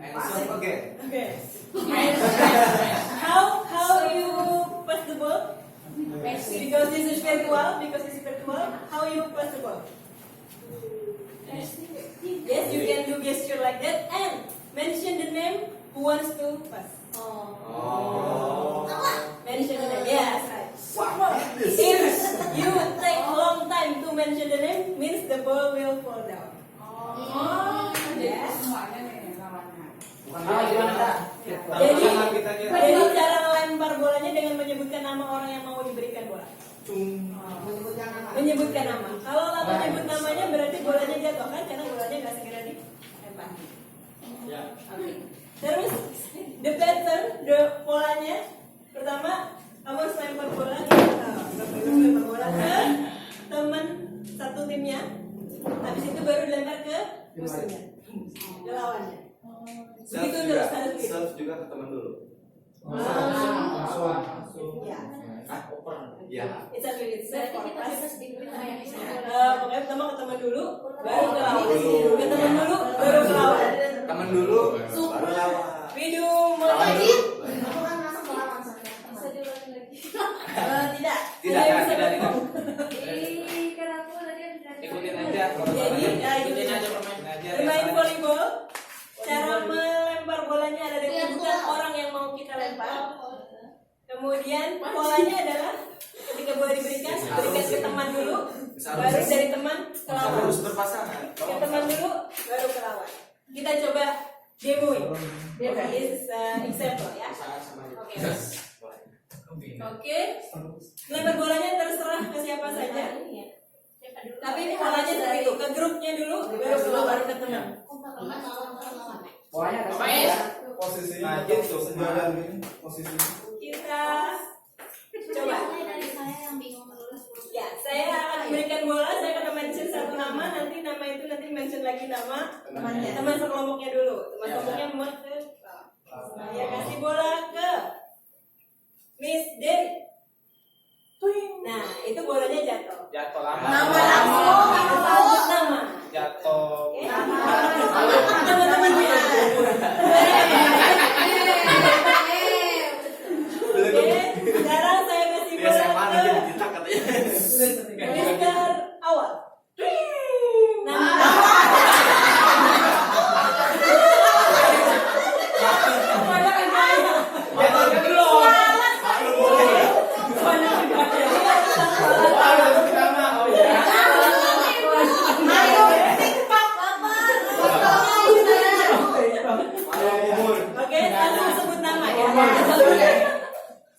Okay. And how you pass the ball? Because this is virtual. How you pass the ball? Yes, you can do gesture like that and mention the name who wants to pass. Mention the name. Yes, right. If you take a long time to mention the name, means the ball will fall down. Yes. Jadi cara melempar bolanya dengan menyebutkan nama orang yang mau diberikan bola. Menyebutkan nama. Kalau lama menyebut namanya berarti bolanya jatuh kan? Karena bolanya nggak segera dilempar. Okay. Terus the pattern, polanya pertama kamu harus lempar bola ke teman satu timnya. Habis itu baru dilempar ke musuhnya, ke lawannya. Begitu terus harus gitu. Serve juga ke teman dulu. Ya. It's a little set for pass. Pokoknya pertama ke teman dulu, baru ke lawan. Ke teman dulu, baru ke lawan. Teman dulu, baru lawan. Video mulai. Tidak. Ikutin aja. Jadi, bermain volleyball. Cara melempar bolanya ada dari bukan orang yang mau kita lempar. Kemudian polanya adalah ketika bola diberikan ke teman dulu, baru dari teman ke lawan. Harus berpasangan. Ke teman dulu, baru ke lawan. Kita coba demoin. This is example ya. Oke. Lempar bolanya terserah ke siapa saja. Tapi polanya seperti itu, ke grupnya dulu, baru ke lawan, ke teman. Polanya posisi Kita coba. Ya, saya akan memberikan bola, saya akan mention satu nama, nanti nama itu mention lagi nama teman sekelompoknya dulu. Teman sekelompoknya mau ke. Saya kasih bola ke Miss Dery. Nah, itu bolanya jatuh. Jatuh lama. Nama langsung, sebut nama. Jatuh. Teman-temannya. Oke, sekarang saya kasih bola ke Mister Awal. Oke, langsung sebut nama ya.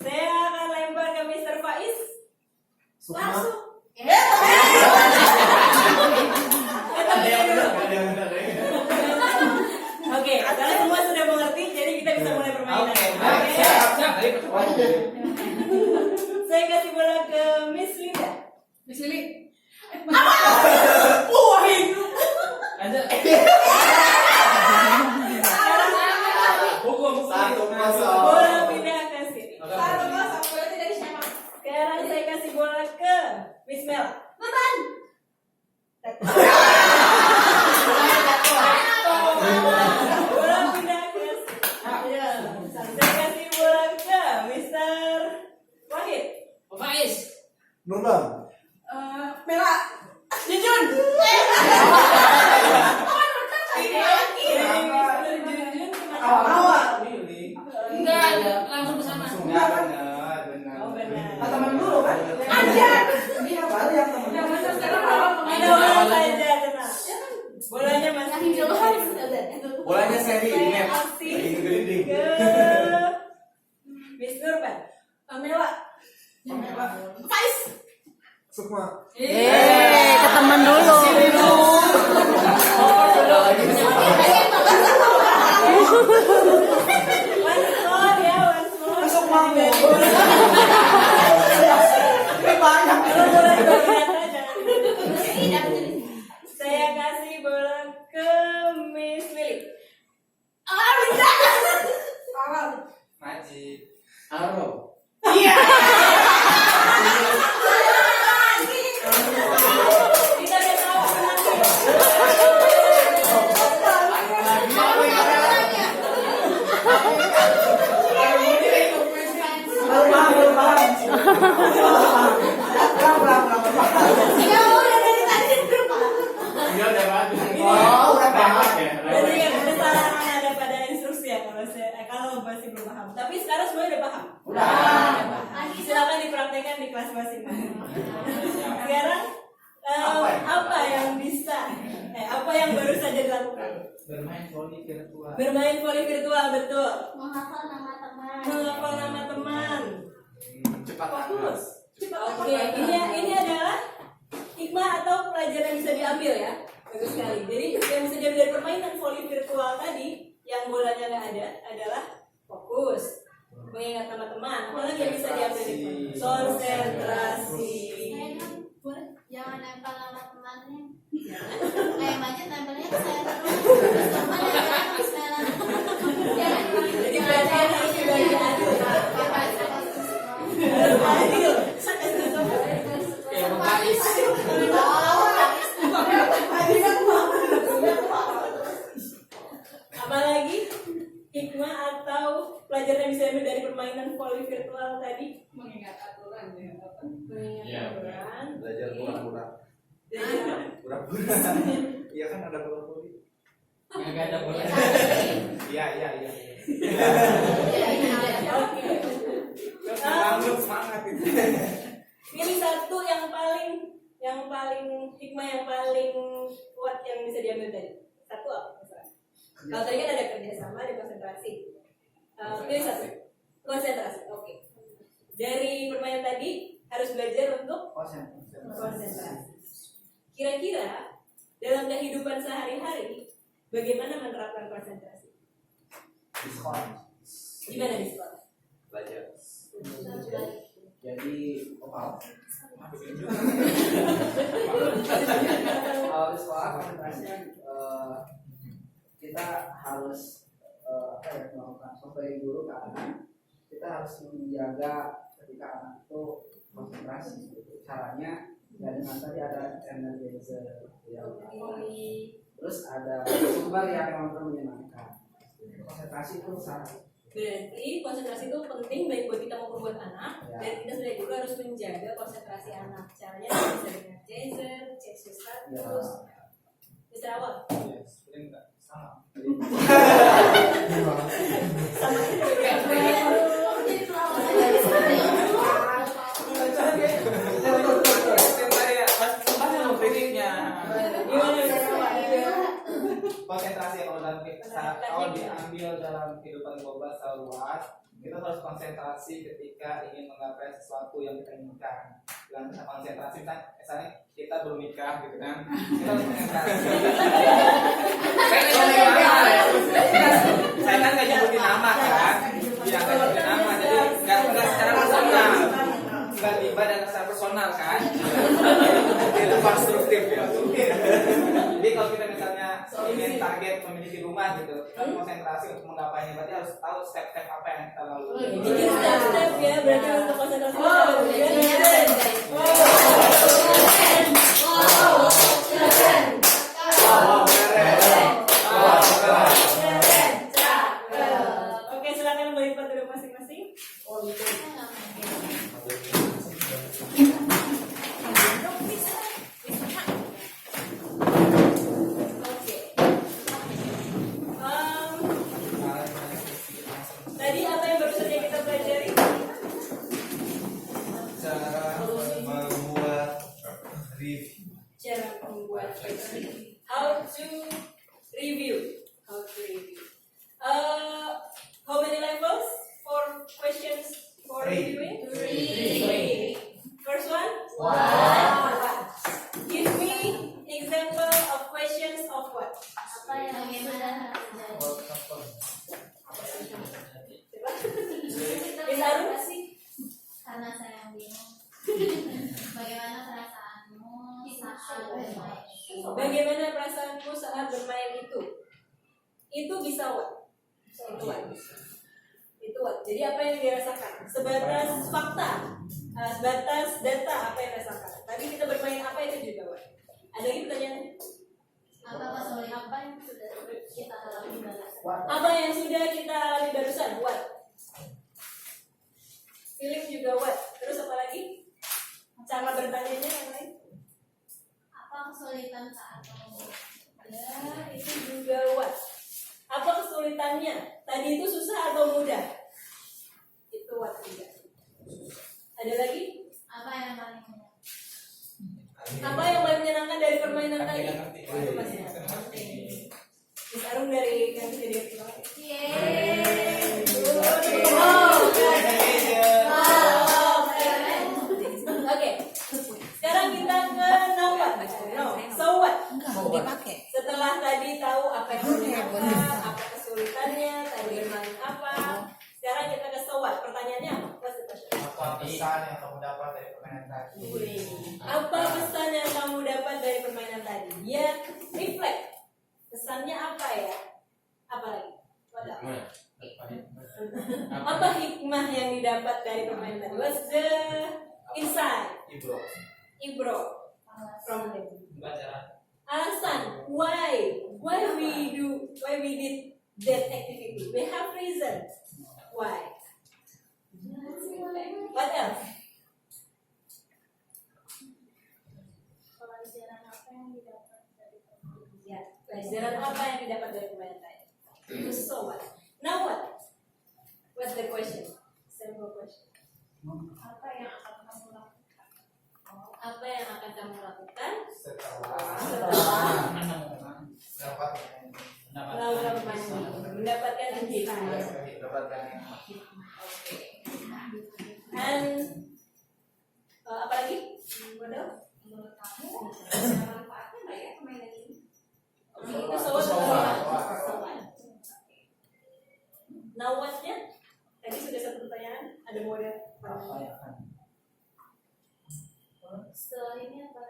Saya akan lempar ke Mr. Faiz. Langsung. Oke, kalian semua sudah mengerti, jadi kita bisa mulai permainan. Oke. Saya kasih bola ke Miss Linda. Miss Lili. Bola pindah ke sini. Sekarang saya kasih bola ke Miss Mel. Bola pindah ke sini. Saya kasih bola ke Mr. Wahid. Nurban. Mela. Jujun. Mr. Jujun Awal. Enggak, langsung ke sana. benar. Oh benar. Teman dulu kan? Iya, baru yang teman. Ada bola saja tenang. Bolanya masih Bolanya seri ini. Masih Gelinding. ke Miss Nurban. Mela. Faiz. Sukma. Ke teman dulu. Once more ya, once more. Masuk mau. Ini banyak. Kalau bola ternyata jangan. Saya kasih bola ke Miss Lily. Majid. Aro. Kita udah tahu nanti. Tapi sekarang semuanya udah paham. Udah. Silakan dipraktekkan di kelas masing-masing. Sekarang apa yang bisa? Apa yang baru saja dilakukan? Bermain voli virtual. Bermain voli virtual, betul. Menghafal nama teman. Menghafal nama teman. Cepat Fokus. Oke, ini adalah hikmah atau pelajaran yang bisa diambil ya. Bagus sekali. Jadi yang bisa diambil dari permainan voli virtual tadi, yang bolanya nggak ada, adalah fokus, mengingat nama teman. Apalagi yang bisa diambil dari konsentrasi. Jangan nempel nama temannya. Kayak Majid nempelnya ke saya terus. Mana yang ke saya? Jangan. Jadi perhatian harus dibagi adil. Adil. Kayak mengais. Apalagi hikmah atau pelajaran yang bisa diambil dari permainan voli virtual tadi? Mengingat aturan ya. Mengingat aturan. Belajar pura-pura. Pura-pura. Iya kan ada bola-voli. Nggak ada bola. Iya. Oke. Langsung semangat itu. Pilih satu yang paling hikmah yang paling kuat yang bisa diambil tadi. Satu apa? Kalau tadi kan ada kerjasama, ada konsentrasi. Pilih satu. Konsentrasi. Oke. Dari permainan tadi harus belajar untuk konsentrasi. Kira-kira dalam kehidupan sehari-hari bagaimana menerapkan konsentrasi? Di sekolah. Gimana di sekolah? Belajar. Jadi opal. Kalau Kalau di sekolah konsentrasinya kita harus melakukan sebagai guru ke anak, kita harus menjaga ketika anak itu konsentrasi. Caranya ya dengan tadi ada energizer, ya, terus ada sumber yang memang menyenangkan. Konsentrasi itu sangat. berarti konsentrasi itu penting baik buat kita maupun buat anak, Ya. dan kita sebagai guru harus menjaga konsentrasi anak. Caranya bisa dengan chaser, cek status, bisa awal. Iya, sebenarnya enggak sama. Sama gimana bisa awal? Konsentrasi kalau diambil dalam kehidupan global secara luas, kita harus konsentrasi ketika ingin menggapai sesuatu yang kita inginkan. Dengan kita konsentrasi, misalnya kita belum nikah gitu kan, kita harus konsentrasi. Saya kan nggak nyebutin nama kan, ya nggak nyebutin nama, jadi nggak secara personal, nggak tiba dan secara personal kan, itu konstruktif ya. Jadi kalau kita misalnya ingin target memiliki rumah gitu, kita konsentrasi untuk menggapainya, berarti harus tahu step-step apa yang kita lalui. Jadi step-step ya, berarti untuk konsentrasi Oke, silakan melipat dulu masing-masing. Tadi apa yang baru saja kita pelajari? Cara membuat review. Cara membuat review. How to review. How many levels for questions for Three. reviewing? 3. First one? Give me example of questions of what? Apa yang sudah Isaru? karena saya yang bingung. Bagaimana perasaanmu saat bermain? Bagaimana perasaanmu saat bermain itu? Itu bisa what? Itu what? Jadi apa yang dirasakan? Sebatas fakta, sebatas data apa yang dirasakan. Tadi kita bermain apa itu juga what? Ada lagi pertanyaannya? Apa kesulitan apa yang sudah kita alami barusan? Apa yang sudah kita alami barusan? What? Feeling juga what? Terus apa lagi? Cara bertanyanya yang lain? Apa kesulitan saat mengukur? Ya, itu juga what? Apa kesulitannya? Tadi itu susah atau mudah? Ada lagi? Apa yang paling menyenangkan? Apa yang paling menyenangkan dari permainan tadi? Itu masih Miss Arum dari cafeteria Pilar. Yeay. Oke, sekarang kita ke now what? No, so what? Dipakai. Setelah tadi tahu apa yang menyenangkan, apa kesulitannya, tadi bermain apa. Sekarang kita ke so what? Pertanyaannya apa? What's the question? Apa pesan yang kamu dapat dari permainan tadi? Apa pesan yang kamu dapat dari permainan tadi? Ya, reflect. Pesannya apa ya? Apa lagi? What else? Apa hikmah yang didapat dari permainan tadi? What's the insight? Ibro from them. Alasan why we did that activity. We have reason why. What else? Pelajaran apa yang didapat dari Ya, pelajaran apa yang didapat dari permainan tadi? So what? Now what? What's the question? Simple question. apa yang akan kamu lakukan? Apa yang akan kamu lakukan Setelah setelah dapat melakukan permainan ini? Mendapatkan insight. dapatkan And apa lagi? Modal? Menurut kamu ada manfaatnya nggak ya permainan ini? Oke, itu soal Now what-nya? Tadi sudah satu pertanyaan. Ada model. Setelah ini apa?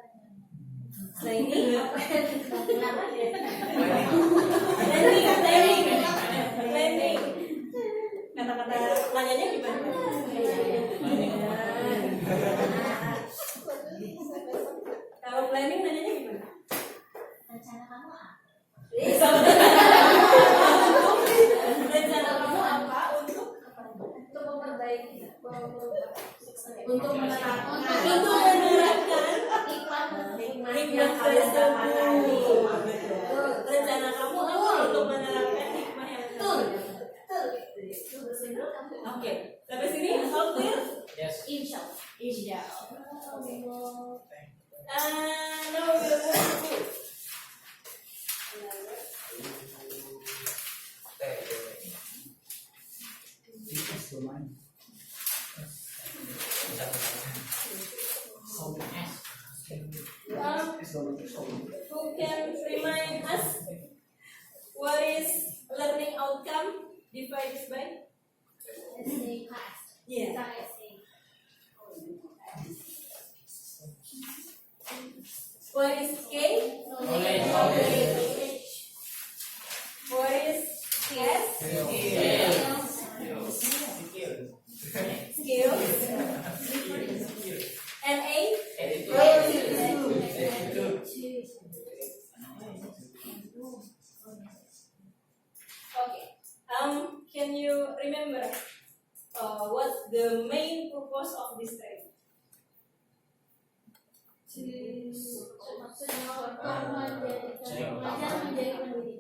Setelah ini apa? Planning. Kata-kata nanyanya gimana? Kalau planning nanyanya gimana? Rencana kamu apa? Rencana kamu apa untuk memperbaiki untuk menerapkan hikmah tersebut. Rencana kamu apa untuk menerapkan hikmah yang tersebut? Oke, sampai sini all clear? Insya Now we will move to who can remind us what is learning outcome divided by? essay class. Yeah. Tentang essay. What is K? Knowledge. What is S? Skills. And A? Okay. Can you remember what's the main purpose of this training?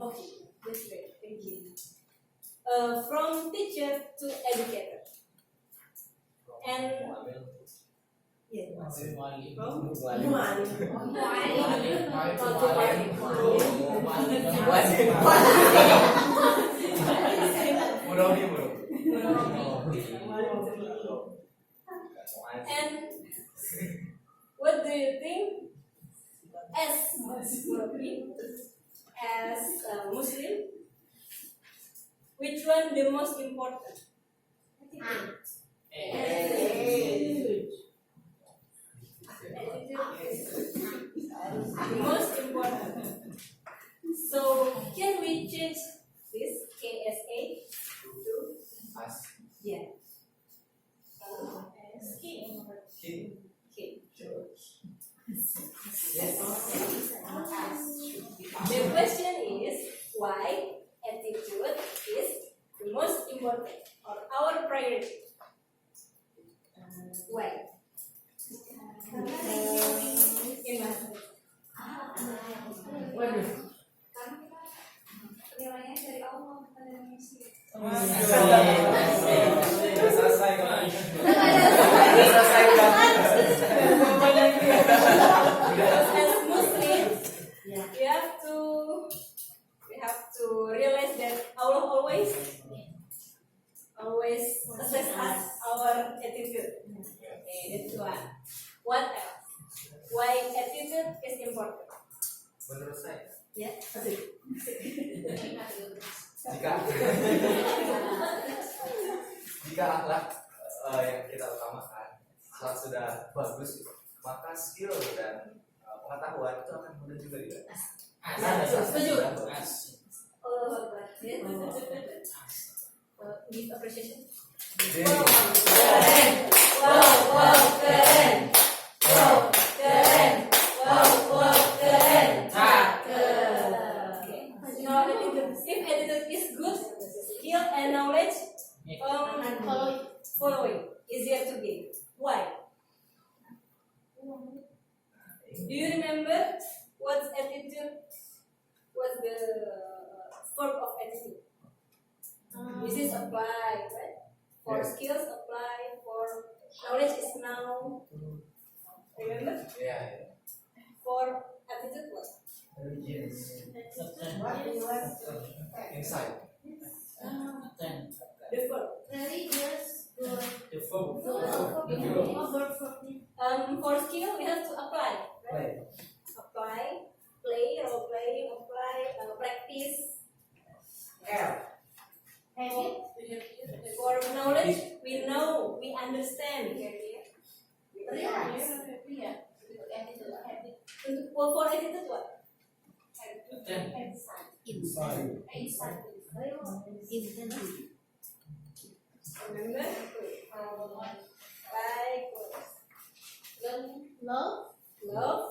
Okay, that's great. Thank you. From teacher to educator. And yeah, from And what do you think as Muslim, Muslim, which one the most important? Attitude. The most important. So can we change this KSA to yeah? The question is why attitude is the most important or our priority. Why? Waduh. Nilainya dari Allah bukan dari manusia. Selesai. always assess us our attitude. Okay, that's one. What else? Why attitude is important? Menurut saya, Ya, asik. jika jika akhlak yang kita utamakan sudah bagus, maka skill dan pengetahuan itu akan mudah juga dilihat. Setuju. Oh, yes. Give appreciation. Wow, keren. Wow, keren. Wow, keren. Wow, keren. Okay. Now, if attitude is good, skill and knowledge following easier to gain. Why? Do you remember what's attitude? What's the verb of attitude? This is apply, right? For skills apply, for knowledge is now. Remember? Ya. For attitude what? Insight. The verb. For skill we have to apply, right? Apply, play, role playing, apply, practice. For knowledge, we know, we understand. For attitude what? Remember? Like love,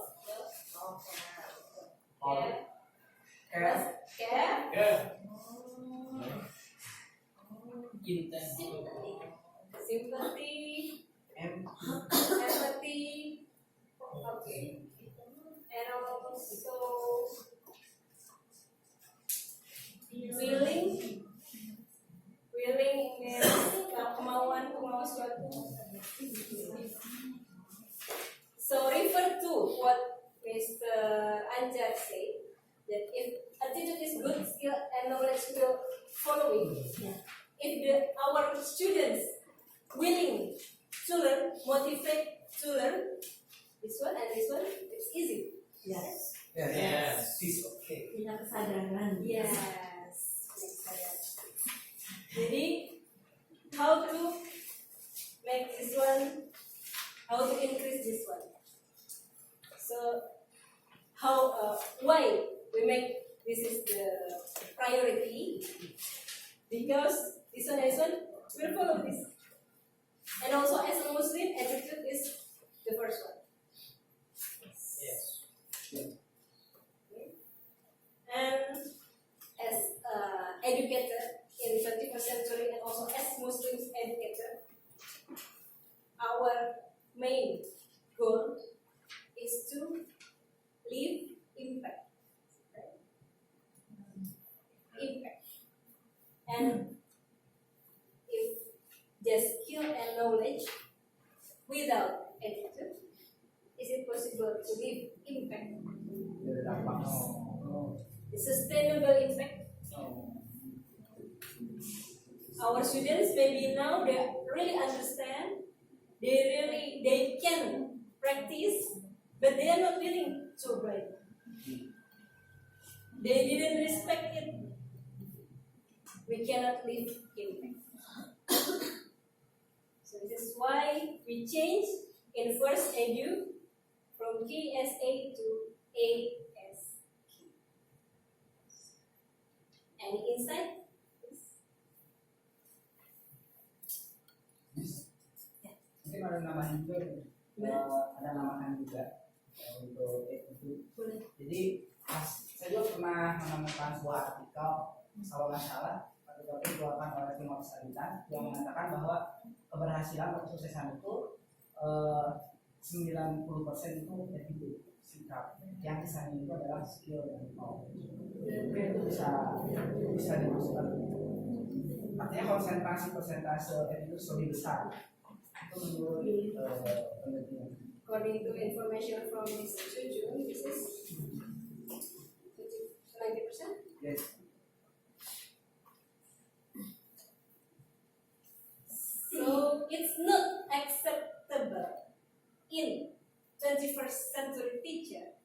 care, sympathy, empathy, okay, and also willing means kemauan suatu. So refer to what Mr. Anjar said, that if attitude is good, skill and knowledge will follow it. If our students willing to learn, motivate to learn, this one and this one, it's easy. Yes. It's okay. Punya kesadaran. Yes. Jadi, how to make this one, how to increase this one. So, why we make this is the priority? Because this one will follow this. And also as a Muslim, attitude is the first one. Yes. And as educator in 21st century and also as Muslims educator, our main goal is to leave impact. And if just skill and knowledge without attitude, is it possible to leave impact? The sustainable impact. Our students maybe now they really understand, they can practice, but they are not willing to apply. They didn't respect it. We cannot leave impact. So this is why we change in first edu from KSA to ASK. Any insight? Mungkin ada nambahan juga, ada namakan juga untuk itu. Jadi saya juga pernah menemukan sebuah artikel, kalau nggak salah, artikel itu dikeluarkan oleh Timur Salitan yang mengatakan bahwa keberhasilan atau kesuksesan itu 90% itu attitude, sikap. Yang sisanya itu adalah skill dan knowledge. Itu bisa dimasukkan. Artinya konsentrasi persentase attitude lebih besar. Itu menurut penelitian. According to information from Mr. Chuju, this is 90%. Yes. sent to the teacher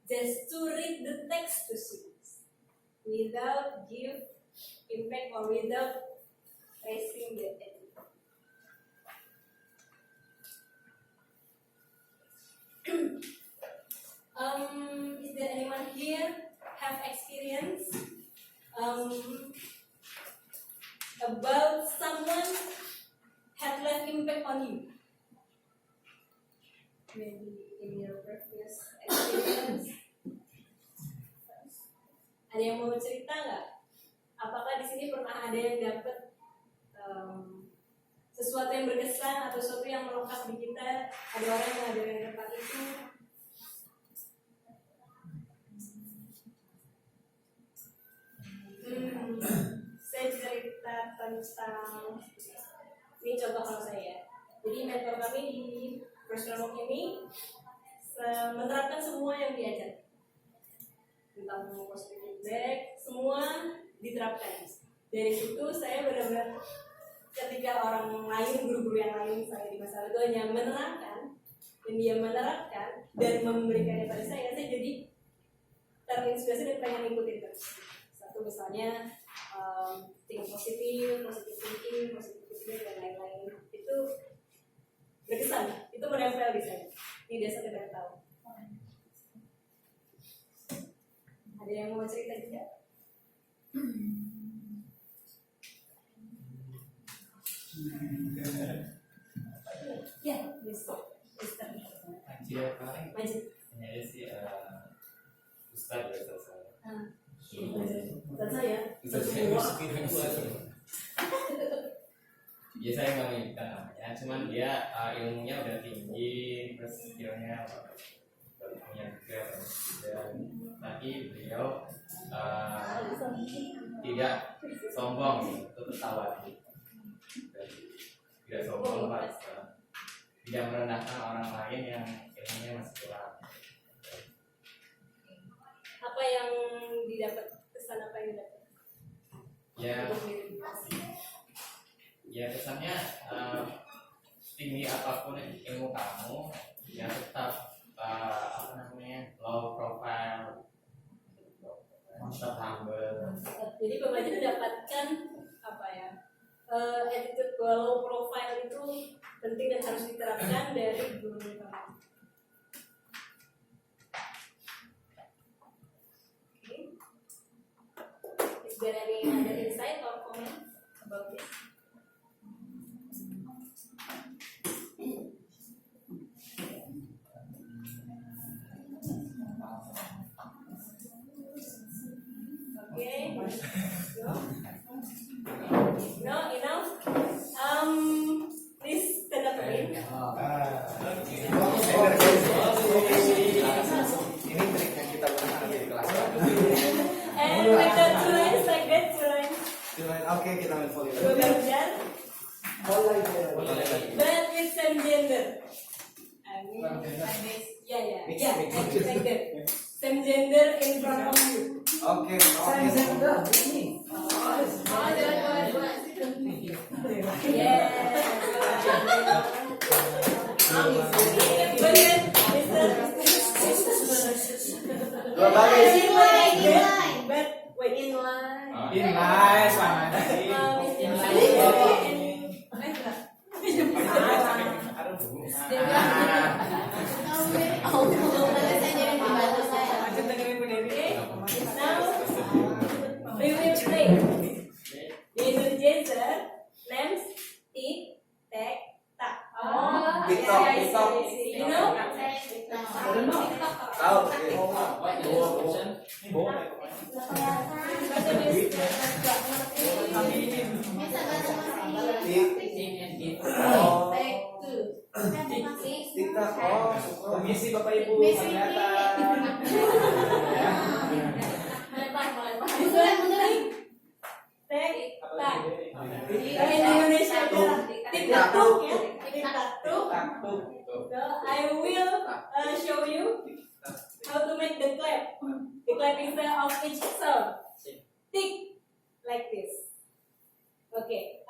just to read the text to students without give impact or without raising the attitude. Is there anyone here have experience about someone had left impact on you? Maybe in your previous experience. Ada yang mau cerita nggak? Apakah di sini pernah ada yang dapat sesuatu yang berkesan atau sesuatu yang melekat di kita? Ada orang yang ada yang dapat itu? Saya cerita tentang ini contoh kalau saya. Jadi mentor kami di First Round ini menerapkan semua yang diajar tentang positive feedback, semua diterapkan. Dari situ saya benar-benar ketika orang lain, guru-guru yang lain saya di masa lalu hanya menerapkan dan dia menerapkan dan memberikannya pada saya jadi terinspirasi dan pengen ikutin terus. Satu misalnya think positif, positive thinking, positive feedback dan lain-lain itu berkesan, itu menempel di saya. Tidak sekedar tahu. Ada yang mau cerita juga? Ya, Mister. Majid. Ini sih Ustaz ya saya. Ustaz saya. Ya saya nggak minta namanya, cuman dia ilmunya udah tinggi, terus skillnya punya juga, dan tapi beliau tidak sombong, itu tawadu, tidak sombong pas tidak merendahkan orang lain yang ilmunya masih kurang. Apa yang didapat, kesan apa yang didapat? Ya kesannya tinggi apapun ilmu kamu ya tetap low profile, tetap humble. Jadi pembaca mendapatkan apa ya, attitude low profile itu penting dan harus diterapkan dari guru kamu. Is there any other insight or comment about this? Okay. No, enough. Please stand up again. Ini trik yang kita gunakan di kelas. And with the two lines like that, two lines. Oke, kita main volley. Dua bagian. Volley. But with same gender. I mean, like this. Yeah, like that. Same gender in front of you. Oke. Yeah. Dua baris. But wait, in line. Inline, selamat. Now we will play. Yaitu Jazer, names, tik, tek, tak. TikTok, TikTok. You know? Tahu. TikTok. Permisi Bapak Ibu, ternyata. Tek, tak. Kalau in Indonesia TikTok ya, TikTok. So I will show you how to make the clap. The clapping sound of each sound. Tick like this. Okay.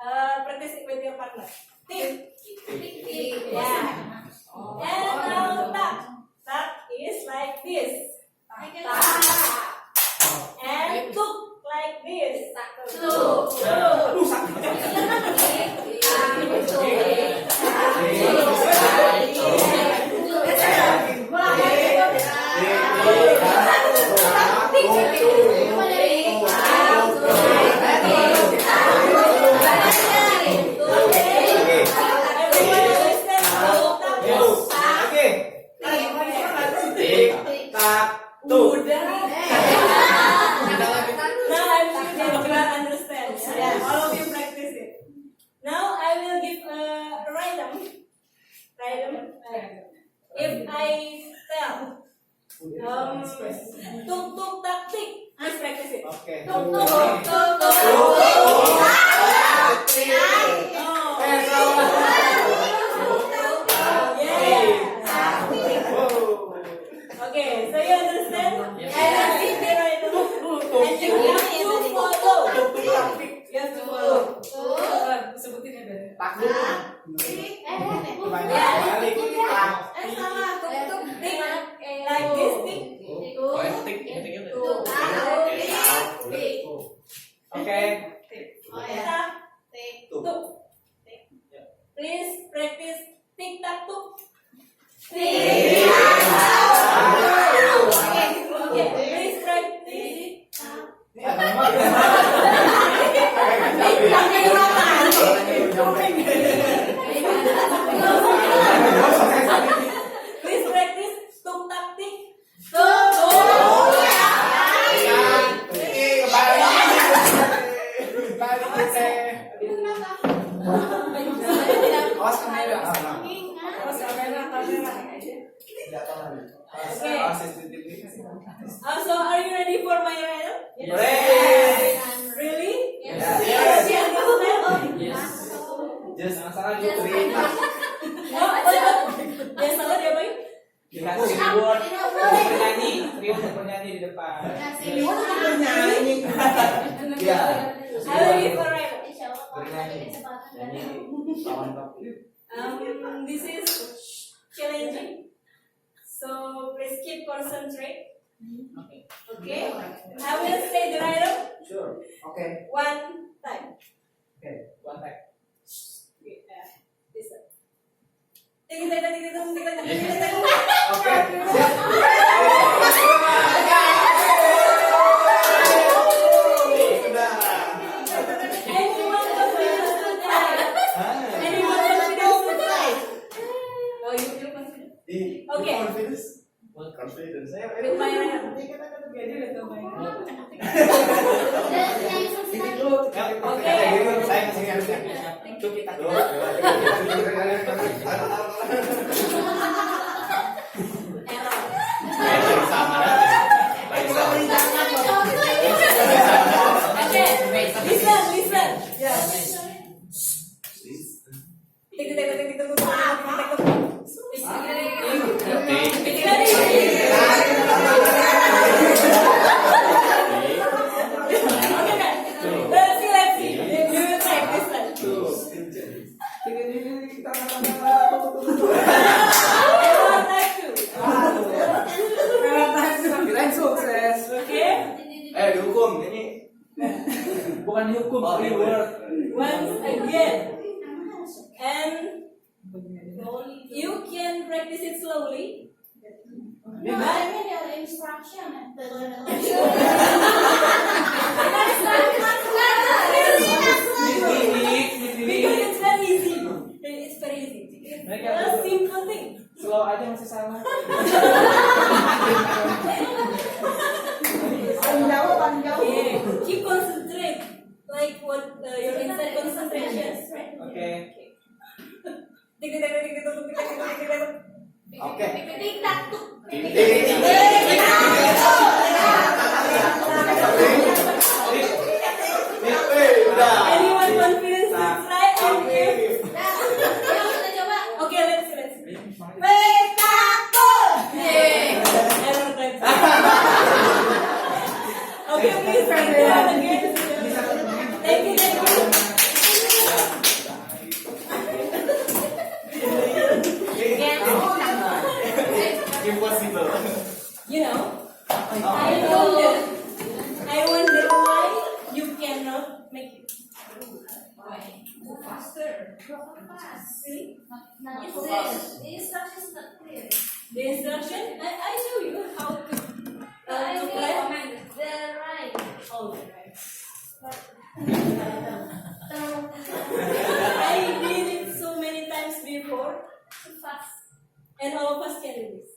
Practice it with your partner. Tick. Yeah. And now tak. Tak is like this. And tuk like this. Everyone understand tuk tak tuk? Oke. Tik tak tuk. Now I'm sure that you will understand. Yeah. All of you practice it. Now I will give a rhythm. If I tell tuk tuk tak tik, please practice it. Oke. Tuk tuk tuk tuk. Okay, so you understand? I will give the rhythm, and you have to follow. You have to follow. Sebutin ya dari. Sama tuk tuk tik like this tik. Oh, yang tik itu. Oke. Tak tuk. Please practice tik tak tuk. Okay, please practice. Please practice tuk tak tik. Awas kamera. So are you ready for my rhythm? Really? Yes. You understand? Just masalah Putri. Yang salah diapain? Dikasih reward bernyanyi, Rio bernyanyi di depan. Iya. I will give a rhythm. This is challenging, so please keep concentrate. Okay. I will say the rhythm Sure. Oke. one time. One time. This one. Tik tik tik tik tik tik tik tik. Oke. Anyone confident to try? Anyone confident to try? Oh, you confident? Okay. Confidence. With my rhythm. Oke. Saya kasih harusnya. Itu kita dulu. Okay. Listen, listen. Tik tik tik tik tik tik tik. Let's see. You will try this one. One time two. Kirain sukses. Okay. Dihukum ini. Bukan dihukum, reward. Once again. And you can practice it slowly. Because it's very easy. It's very easy. It's a simple thing. Slow aja masih sama. Yeah. Keep concentrate. Like what your inside concentration. Oke. Tik tik tik tik tik tik tik tik tik. Oke. Anyone confident to try and give? Okay, let's see. Error type. Okay, please try it again. Thank you. Impossible. See? Not clear. The instruction is not clear. The instruction, I show you how to I to mean, play. they're right. All right. Term I did it so many times before, too fast. and all of us can do this.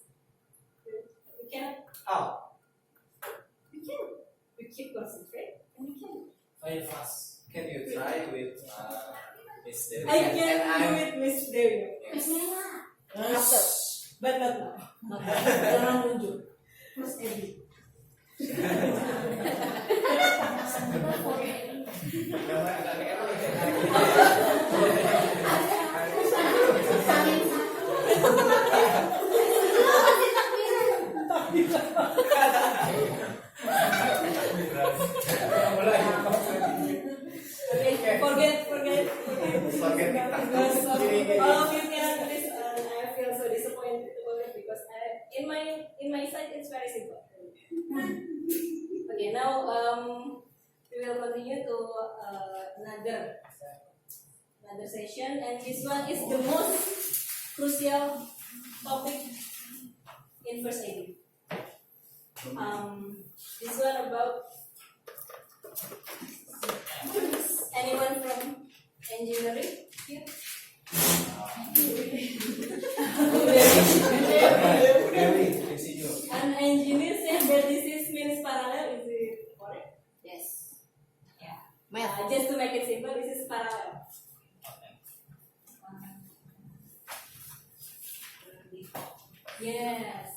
We can. How? We can. We keep concentrate, and we can. Very fast. Can you try with Miss Dewi? I can And do it, Miss Dewi. After, but not now. Not now. Jangan muncul. Mas Ebi. Okay, forget. Because all of you cannot do this, and I feel so disappointed about it because in my side it's very simple. Okay, now we will continue to another session, and this one is the most crucial topic in first aid. This one about anyone from engineering here? An engineer said that this is means parallel. Is it correct? Yes. Just to make it simple, this is parallel. Yes.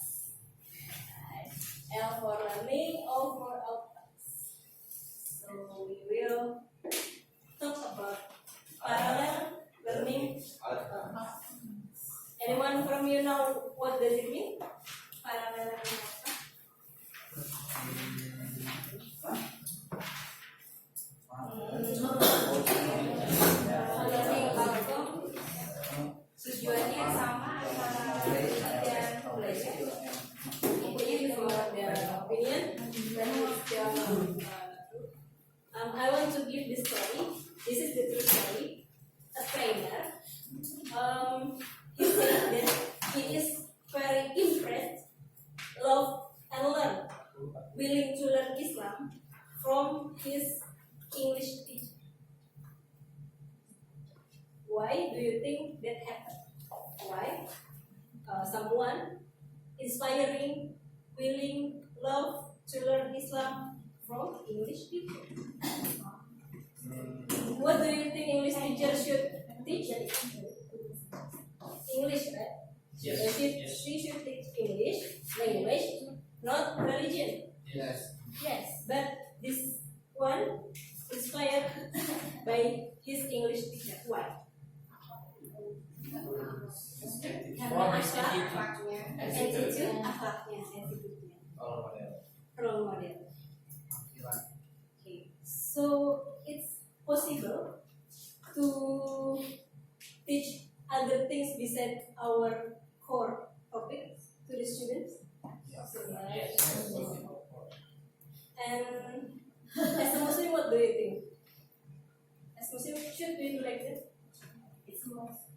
L for learning, O for outcomes. So we will talk about parallel learning outcomes. Anyone from you know what does it mean? Parallel learning outcomes. Learning outcome tujuannya sama antara dan belajar. Opinion for their opinion. I want to give this story. This is the true story. A trainer, he said that he is very impressed, love and learn, willing to learn Islam from his English teacher. Why do you think that happened? Why? Someone inspiring, willing, love to learn Islam from English teacher. What do you think English teacher should teach? English, right? Yes. She should teach English, language, not religion. Yes. Yes, but this one inspired by his English teacher. Why? Karena akhlaknya. Attitude, akhlaknya, attitude-nya. Role model. Okay, so it's possible to teach other things besides our core topic to the students. And as a Muslim, what do you think? As Muslim, should we do like this? It's a must.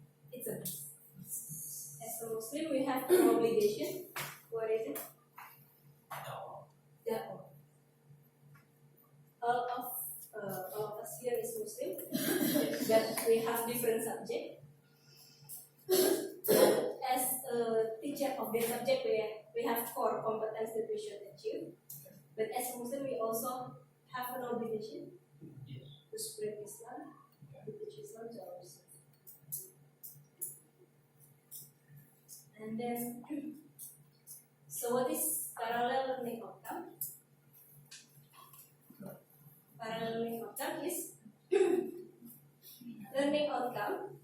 As a Muslim, we have an obligation. What is it? Da'wah. All of us here is Muslim, but we have different subject. As a teacher of the subject, we have core competence that we should achieve. But as a Muslim, we also have an obligation to spread Islam, to teach Islam to ourselves. And then, so what is parallel learning outcome? Parallel learning outcome is learning outcome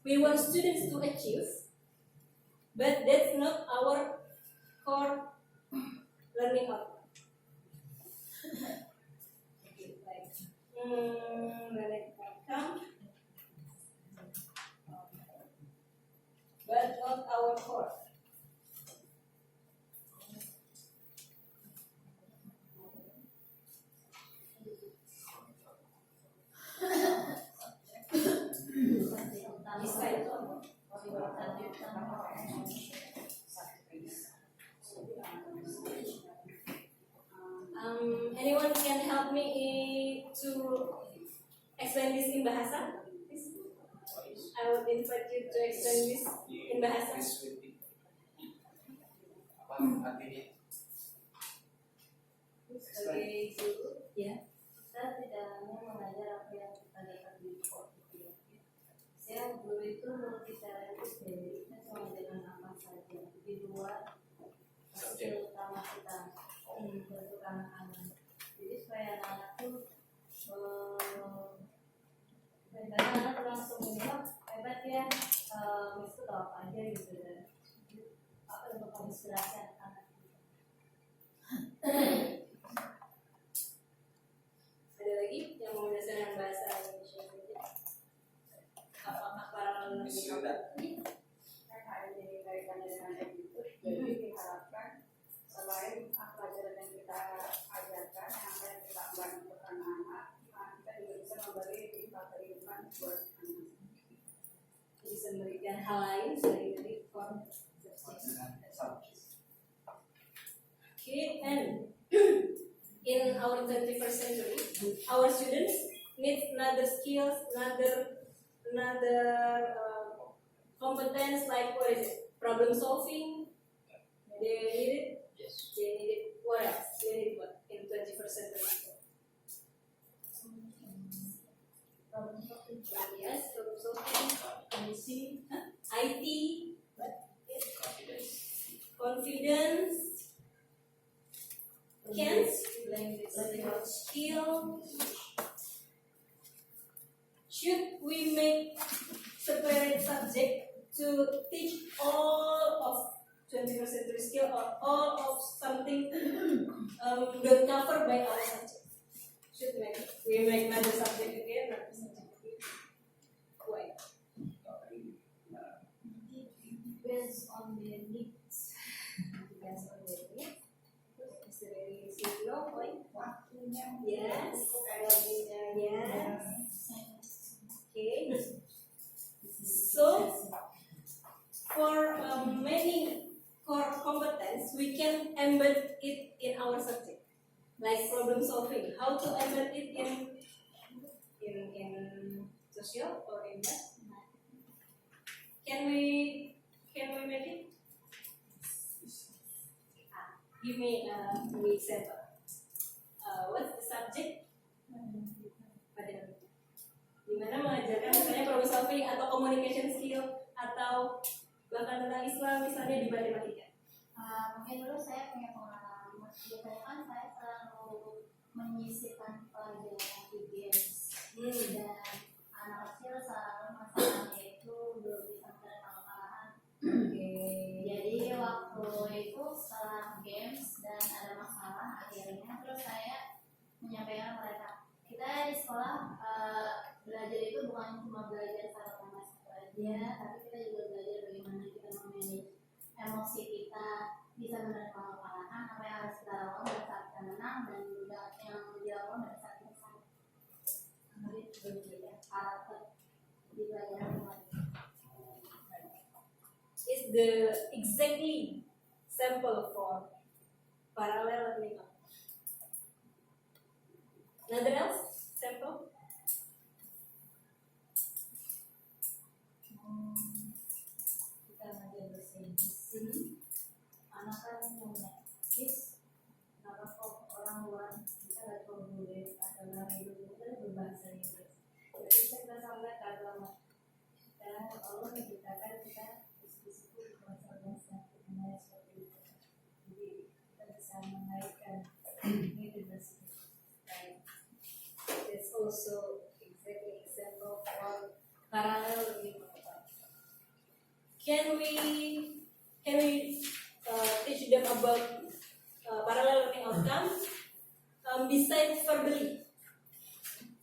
we want students to achieve, but that's not our core learning outcome. Like, learning outcome, but not our core. Beside. Anyone can help me to explain this in bahasa? Please. I would invite you to explain this in bahasa. Apa artinya? Sebagai guru, ya. Kita tidak hanya mengajar apa yang kita dapat di buku. Saya guru itu multi-talented, jadi kita cuma dengan apa saja di luar skill utama kita untuk anak-anak. Jadi supaya anak-anak tuh anak-anak langsung bilang hebat ya, itu tahu apa aja gitu dan apa untuk menginspirasi anak-anak. Ada lagi yang mau belajar bahasa Indonesia? Apakah para Ada jadi kaitan dengan itu, jadi diharapkan selain pelajaran yang kita ajarkan, yang akan kita bantu untuk anak-anak, kita juga bisa memberi impact kehidupan buat anak. bisa memberikan hal lain selain dari konsep. Okay, and in our 21st century, our students need another skills, another competence like what is it? Problem solving. They need it. Yes. They need it. What else? They need what in 21st century? Yes, problem solving, IT, confidence, language skill. Should we make separate subject to teach all of 21st century skill or all of something not covered by our subject? Should we make another subject again? Another subject again? Why? Depends on the needs. Depends on the need. Is there any single point? Yes. Yes. Okay. So, for many core competence, we can embed it in our subject, like problem solving. How to embed it in social or in math? Can we make it? Give me an example. What's the subject? Gimana mengajarkan misalnya problem solving atau communication skill atau bahkan tentang Islam misalnya di matematika. Mungkin dulu saya punya pengalaman. Biasanya kan saya selalu menyisipkan pelajaran di games dan anak kecil selalu masalahnya itu belum bisa menerima kekalahan. Jadi waktu itu setelah games dan ada masalah akhirnya terus saya menyampaikan mereka kita di sekolah belajar itu bukan cuma belajar satu sama satu aja, tapi kita juga belajar bagaimana kita memanage emosi kita, bisa menerima kekalahan, apa yang harus kita lakukan pada saat kita menang dan juga yang dilakukan pada saat kita salah. Jadi itu berbeda karakter di pelajaran Is the exactly sample for parallel learning. Another else sample? kita ngajar bahasa Inggris. Anak kan punya kenapa kok orang luar bisa nggak coba boleh atau orang Indonesia berbahasa Inggris. Jadi saya sampaikan bahwa Allah menciptakan kita diskusi bahasa seperti itu. Jadi kita bisa mengaitkan ini dengan baik. It's also exactly example for parallel learning. Can we teach them about parallel learning outcomes besides verbally?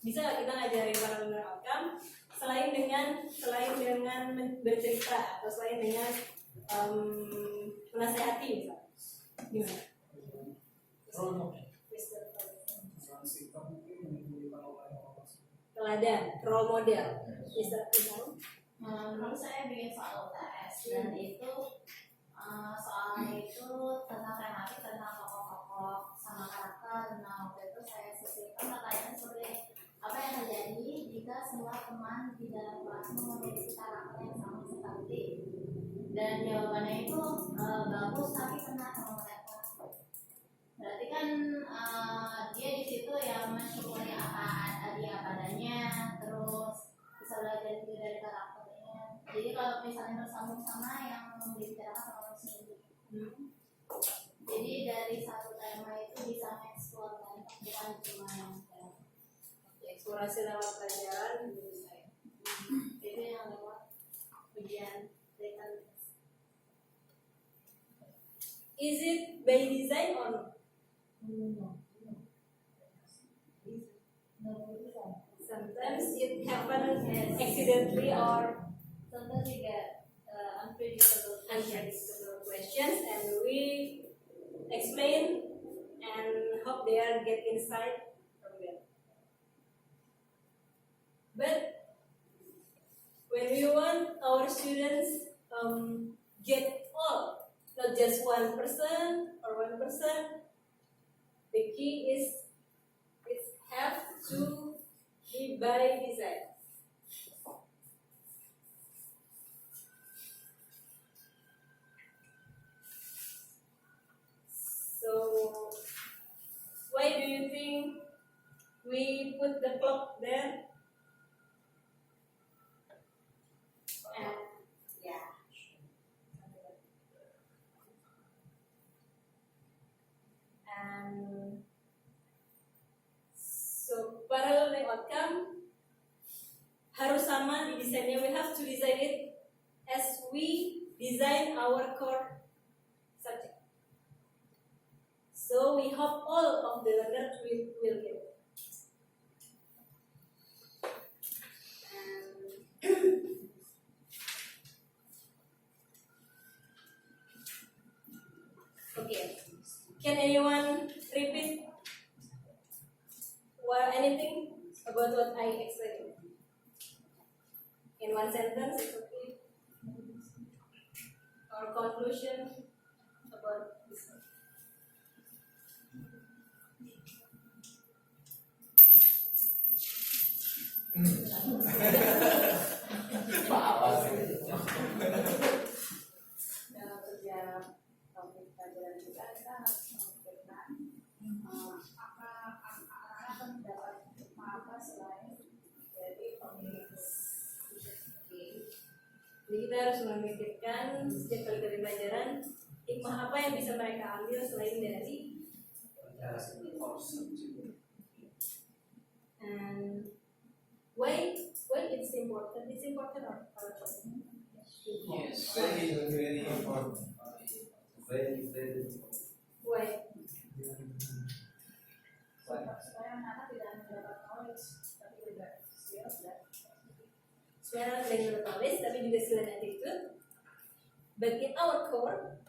Bisa nggak kita ngajarin parallel learning outcome selain dengan bercerita atau selain dengan menasehati misalnya? Gimana? Teladan, role model. Bisa misalnya? Dulu saya bikin soal UTS dan itu soalnya itu tentang tematik, tentang tokoh-tokoh sama karakter. Nah waktu itu saya sisipkan pertanyaan seperti apa yang terjadi jika semua teman di dalam kelas memiliki karakter yang sama seperti, dan jawabannya itu bagus tapi kena sama mereka. Berarti kan dia di situ yang mensyukuri apa dia padanya, terus bisa belajar juga dari karakternya. Jadi kalau misalnya bersambung sama yang dibicarakan sama sendiri. Jadi dari satu tema itu bisa mengeksplor kan, bukan cuma yang Eksplorasi lewat pelajaran menurut saya. itu yang lewat ujian written. Is it by design or no? Sometimes it happens accidentally or Sometimes you get unpredictable questions, and we explain and hope they are get insight from them. But when we want our students get all, not just 1% or 1%, the key is it have to be by design. So, why do you think we put the clock there? And yeah. And so parallel outcome harus sama di desainnya. We have to design it as we design our core subject. So we hope all of the learners will get it. Okay. Can anyone repeat anything about what I explained? In one sentence, it's okay. Or conclusion about this. Dalam setiap topik pelajaran kita harus memikirkan apa anak-anak akan mendapat apa selain dari pemilik. Jadi kita harus memikirkan setiap kali dari pelajaran hikmah apa yang bisa mereka ambil selain dari and why it's important? It's important or Yes, very important. Very why? Supaya anak-anak tidak mendapat knowledge tapi juga skills dan Sebenarnya tidak hanya knowledge tapi juga skill dan attitude. But in our core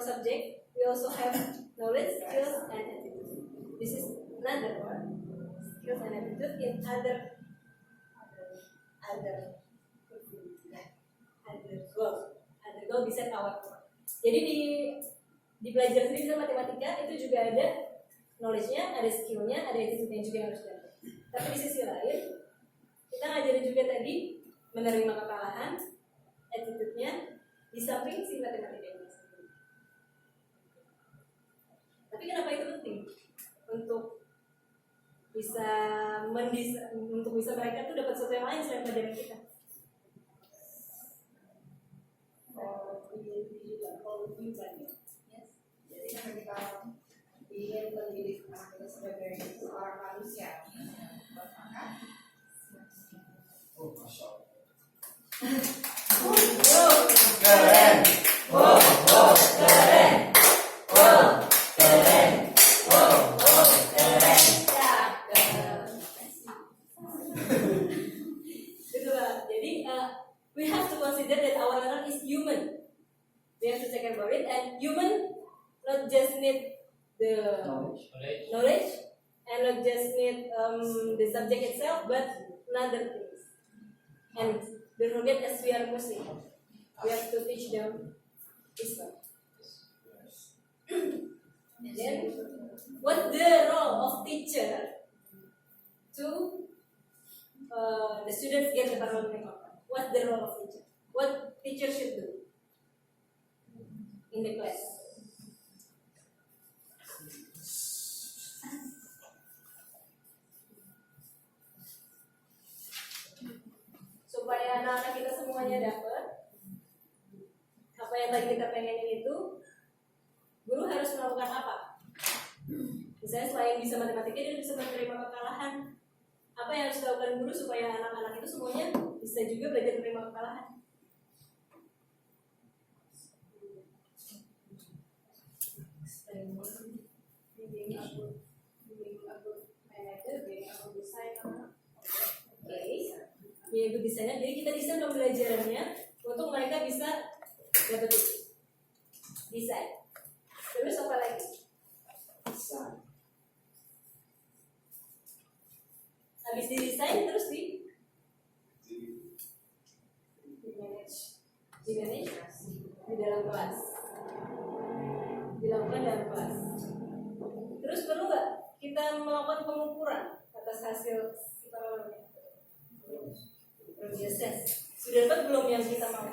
subject, we also have knowledge, skills, and attitude. This is another one. Skills and attitude in other goal beside our core. Jadi di pelajaran sendiri bisa matematika itu juga ada knowledge-nya, ada skill-nya, ada attitude-nya juga yang harus diambil. Tapi di sisi lain kita ngajarin juga tadi menerima kekalahan, attitude-nya di samping si matematikanya sendiri. Tapi kenapa itu penting? Untuk bisa mereka tuh dapat sesuatu yang lain selain pelajaran kita. jadi ketika ingin mendidik anak kita sebagai seorang manusia, maka Oh, Masya Allah. Keren. Jadi we have to consider that our learner is human. We have to take care about it, and human not just need the knowledge and not just need the subject itself, but another things. And Don't forget, as we are Muslim, we have to teach them Islam. And then, what's the role of teacher to the students get the parallel outcome? What's the role of teacher? What teacher should do in the class? Supaya anak-anak kita semuanya dapat apa yang tadi kita pengenin itu, guru harus melakukan apa? Misalnya selain bisa matematika, dia bisa menerima kekalahan. Apa yang harus dilakukan guru supaya anak-anak itu semuanya bisa juga belajar menerima kekalahan? Yaitu desainnya, jadi kita desain pembelajarannya untuk mereka bisa dapat itu. Desain. Terus apa lagi? Habis didesain terus di manage di dalam kelas, dilakukan dalam kelas. Terus perlu nggak kita melakukan pengukuran atas hasil paralelnya? Proses. Sudah dapat belum yang kita mau?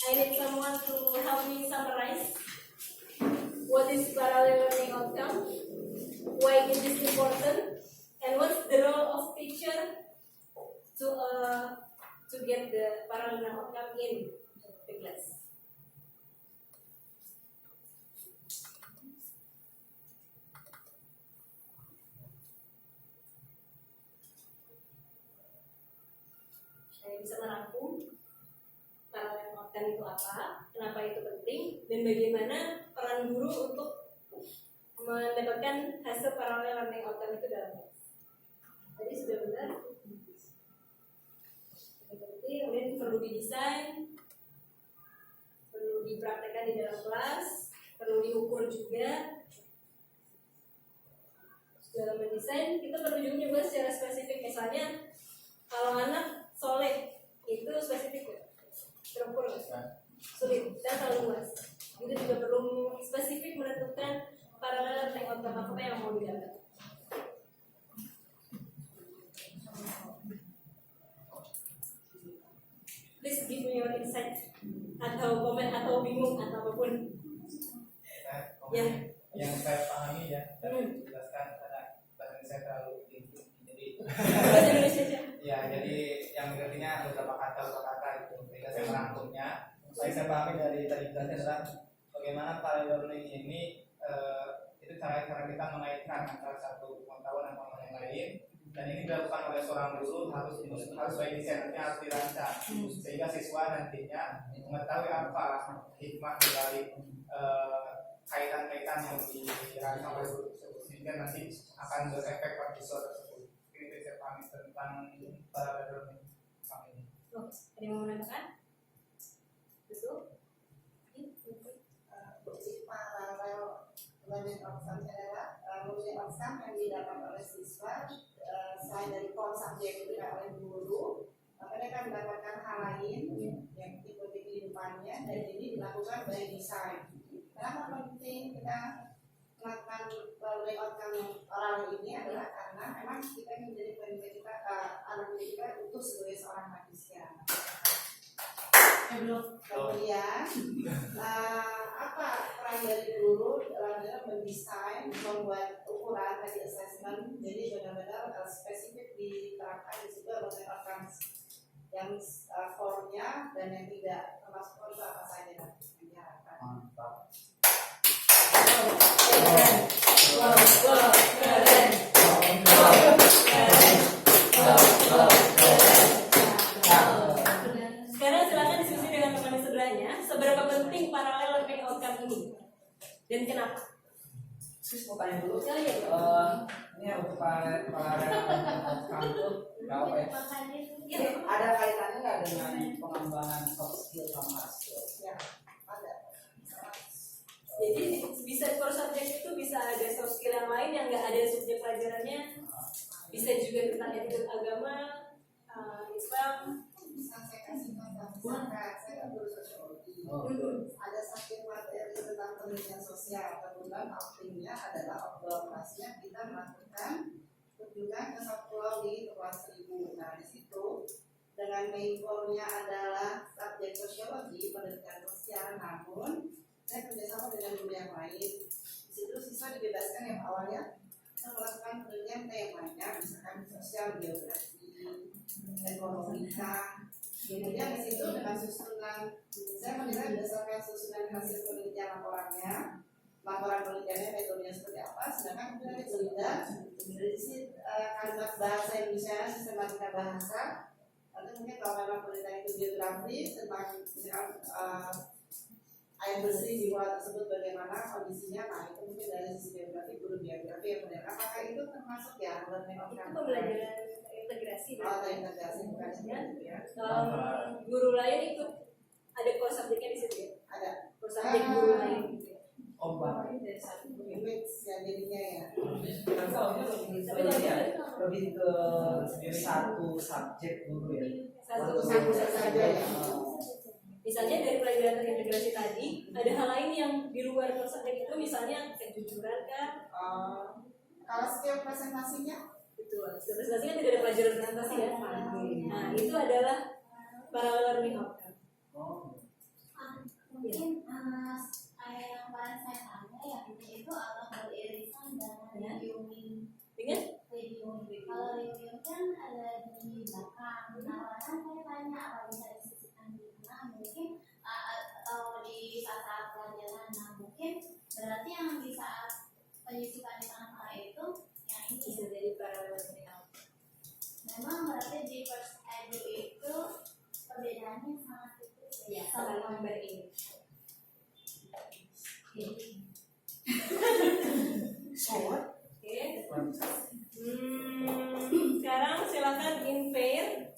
I need someone to help me summarize what is parallel learning outcome, why it is important, and what's the role of teacher to get the parallel outcome in the class. Saya bisa merangkum parallel outcome itu apa, kenapa itu penting, dan bagaimana peran guru untuk mendapatkan hasil parallel learning outcome itu dalam kelas. Tadi sudah benar. Kemudian perlu didesain, perlu dipraktekkan di dalam kelas, perlu diukur juga. Dalam mendesain kita perlu juga secara spesifik, misalnya kalau anak soleh itu spesifik, terukur sulit dan terlalu luas. Itu juga perlu spesifik menentukan paralel learning outcome apa yang mau didapat. Please give me your insight atau komen atau bingung atau apapun yang saya pahami ya, jelaskan karena bahasa saya terlalu tinggi, jadi bahasa Indonesia aja. Ya, jadi yang mengertinya beberapa kata itu. Sehingga saya merangkumnya. Yang saya pahami dari tadi jelasnya adalah bagaimana parallel learning ini itu cara kita mengaitkan antara satu pengetahuan dan pengetahuan yang lain. Dan ini dilakukan oleh seorang guru harus baik desainnya, harus dirancang sehingga siswa nantinya mengetahui apa hikmah dari kaitan-kaitan yang dirancang oleh guru tersebut, sehingga nanti akan berefek pada siswa tersebut. Ini saya pahami tentang parallel learning. Oh, ada yang mau menambahkan? Betul? Parallel learning outcome adalah learning outcome yang didapat oleh siswa selain dari core subjek itu oleh guru, mereka mendapatkan hal lain yang ikuti kehidupannya, dan ini dilakukan by design. Kenapa penting kita melakukan learning outcome yang parallel ini adalah karena memang kita ingin menjadikan kita anak kita utuh sebagai seorang manusia. Kemudian apa peran dari guru dalam mendesain, membuat ukuran tadi assessment, jadi benar-benar spesifik diterapkan di situ learning outcomes yang formnya dan yang tidak termasuk itu apa saja yang diharapkan. Mantap. Sekarang silakan diskusi dengan teman sebelahnya. Seberapa penting parallel learning outcome ini dan kenapa? Mau tanya dulu. Ya, ya. Ini untuk parallel outcome itu berapa ya? Ada kaitannya nggak dengan pengembangan Misalkan saya guru sosiologi, ada satu materi tentang penelitian sosial, kebetulan outingnya adalah operasinya kita melakukan kunjungan ke satu pulau di Kepulauan Seribu. Nah di situ dengan main core-nya adalah subjek sosiologi, penelitian sosial, namun saya kerjasama dengan guru yang lain. Di situ siswa dibebaskan yang awalnya melakukan penelitian temanya, misalkan sosial, geografi, ekonomika. Kemudian di situ dengan susunan, saya menilai berdasarkan susunan hasil penelitian laporan penelitiannya metodenya seperti apa. Sedangkan kemudian itu dari sisi kalimat bahasa Indonesia, sistematika bahasa. Lalu mungkin kalau memang penelitian itu geografi tentang misalkan air bersih di wilayah tersebut bagaimana kondisinya, nah itu mungkin dari sisi geografi, guru geografi yang benar. Apakah itu termasuk ya learning Itu outcome? pembelajaran integrasi. Oh, integrasi bukan seperti ya? Guru lain ikut ada core subjeknya di situ ya? Ada. Core subjek guru lain. Ombak. Mix ya jadinya ya. Lebih ke satu subjek dulu ya. Satu saja ya. Misalnya dari pelajaran terintegrasi tadi, ada hal lain yang di luar core subjek itu, misalnya kejujuran kan? Kalau skill presentasinya? Betul. Presentasi kan tidak ada pelajaran presentasi ya. Nah itu adalah parallel learning outcome. Mungkin yang paling saya tanya yang itu adalah beririsan dengan reviewing. Dengan Reviewing. Kalau reviewing kan ada di belakang. Nah, kan saya tanya apa bisa disisipkan di mana? Mungkin atau di saat pelajaran. Nah, mungkin berarti yang di saat penyusupan di tengah-tengah itu yang ini bisa jadi parallel learning outcome. memang berarti di first edu itu perbedaannya sangat tipis Ya, saling memberi. Oke. Sekarang silakan Infair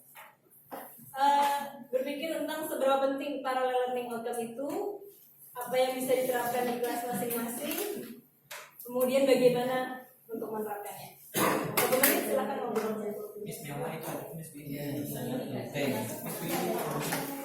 berpikir tentang seberapa penting parallel learning outcome itu, apa yang bisa diterapkan di kelas masing-masing, kemudian bagaimana untuk menerapkannya. Bagaimana silakan ngobrol. Miss Mela itu ada Miss Widya. Yang boleh dimaksudkan.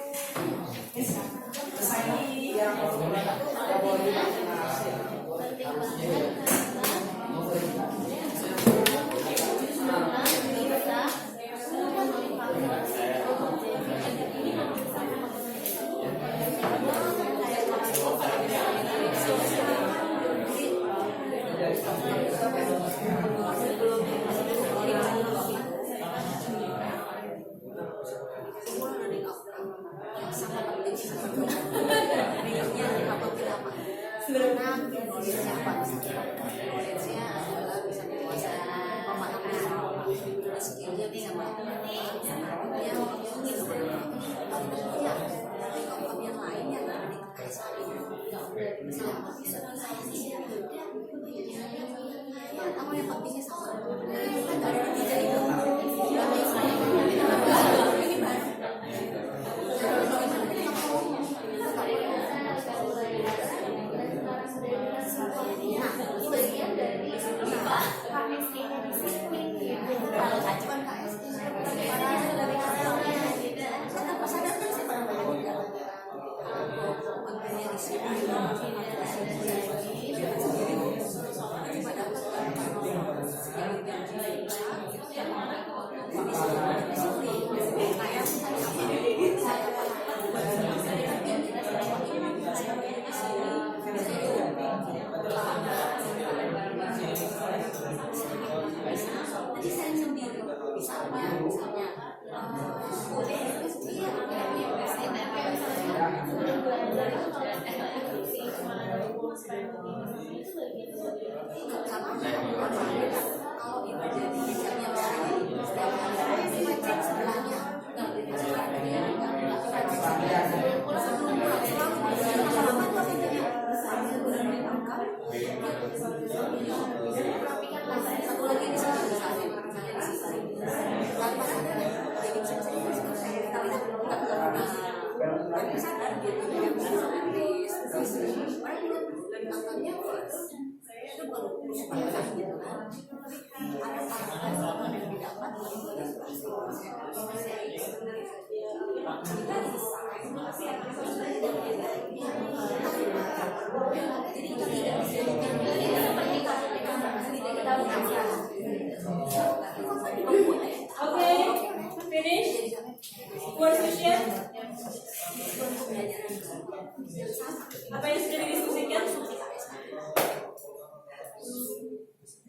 Apa yang sudah didiskusikan?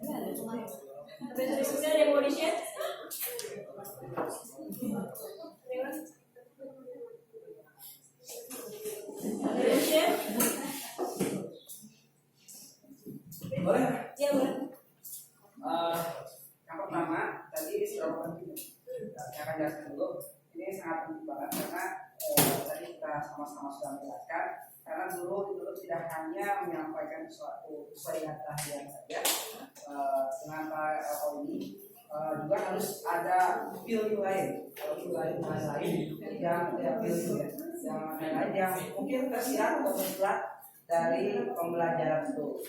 Apa yang sudah didiskusikan, ada yang mau di-share? Ada yang share? Boleh? Ya, boleh. Yang pertama tadi seberapa penting? Saya akan jelaskan dulu. Ini sangat penting banget karena tadi kita sama-sama sudah menjelaskan. Karena guru itu tidak hanya menyampaikan sesuatu sesuai dengan keahlian saja. Dengan Pak Eko ini juga harus ada feeling lain. Kalau feeling lain yang tidak feeling yang lain yang mungkin tersirat atau tersurat dari pembelajaran itu.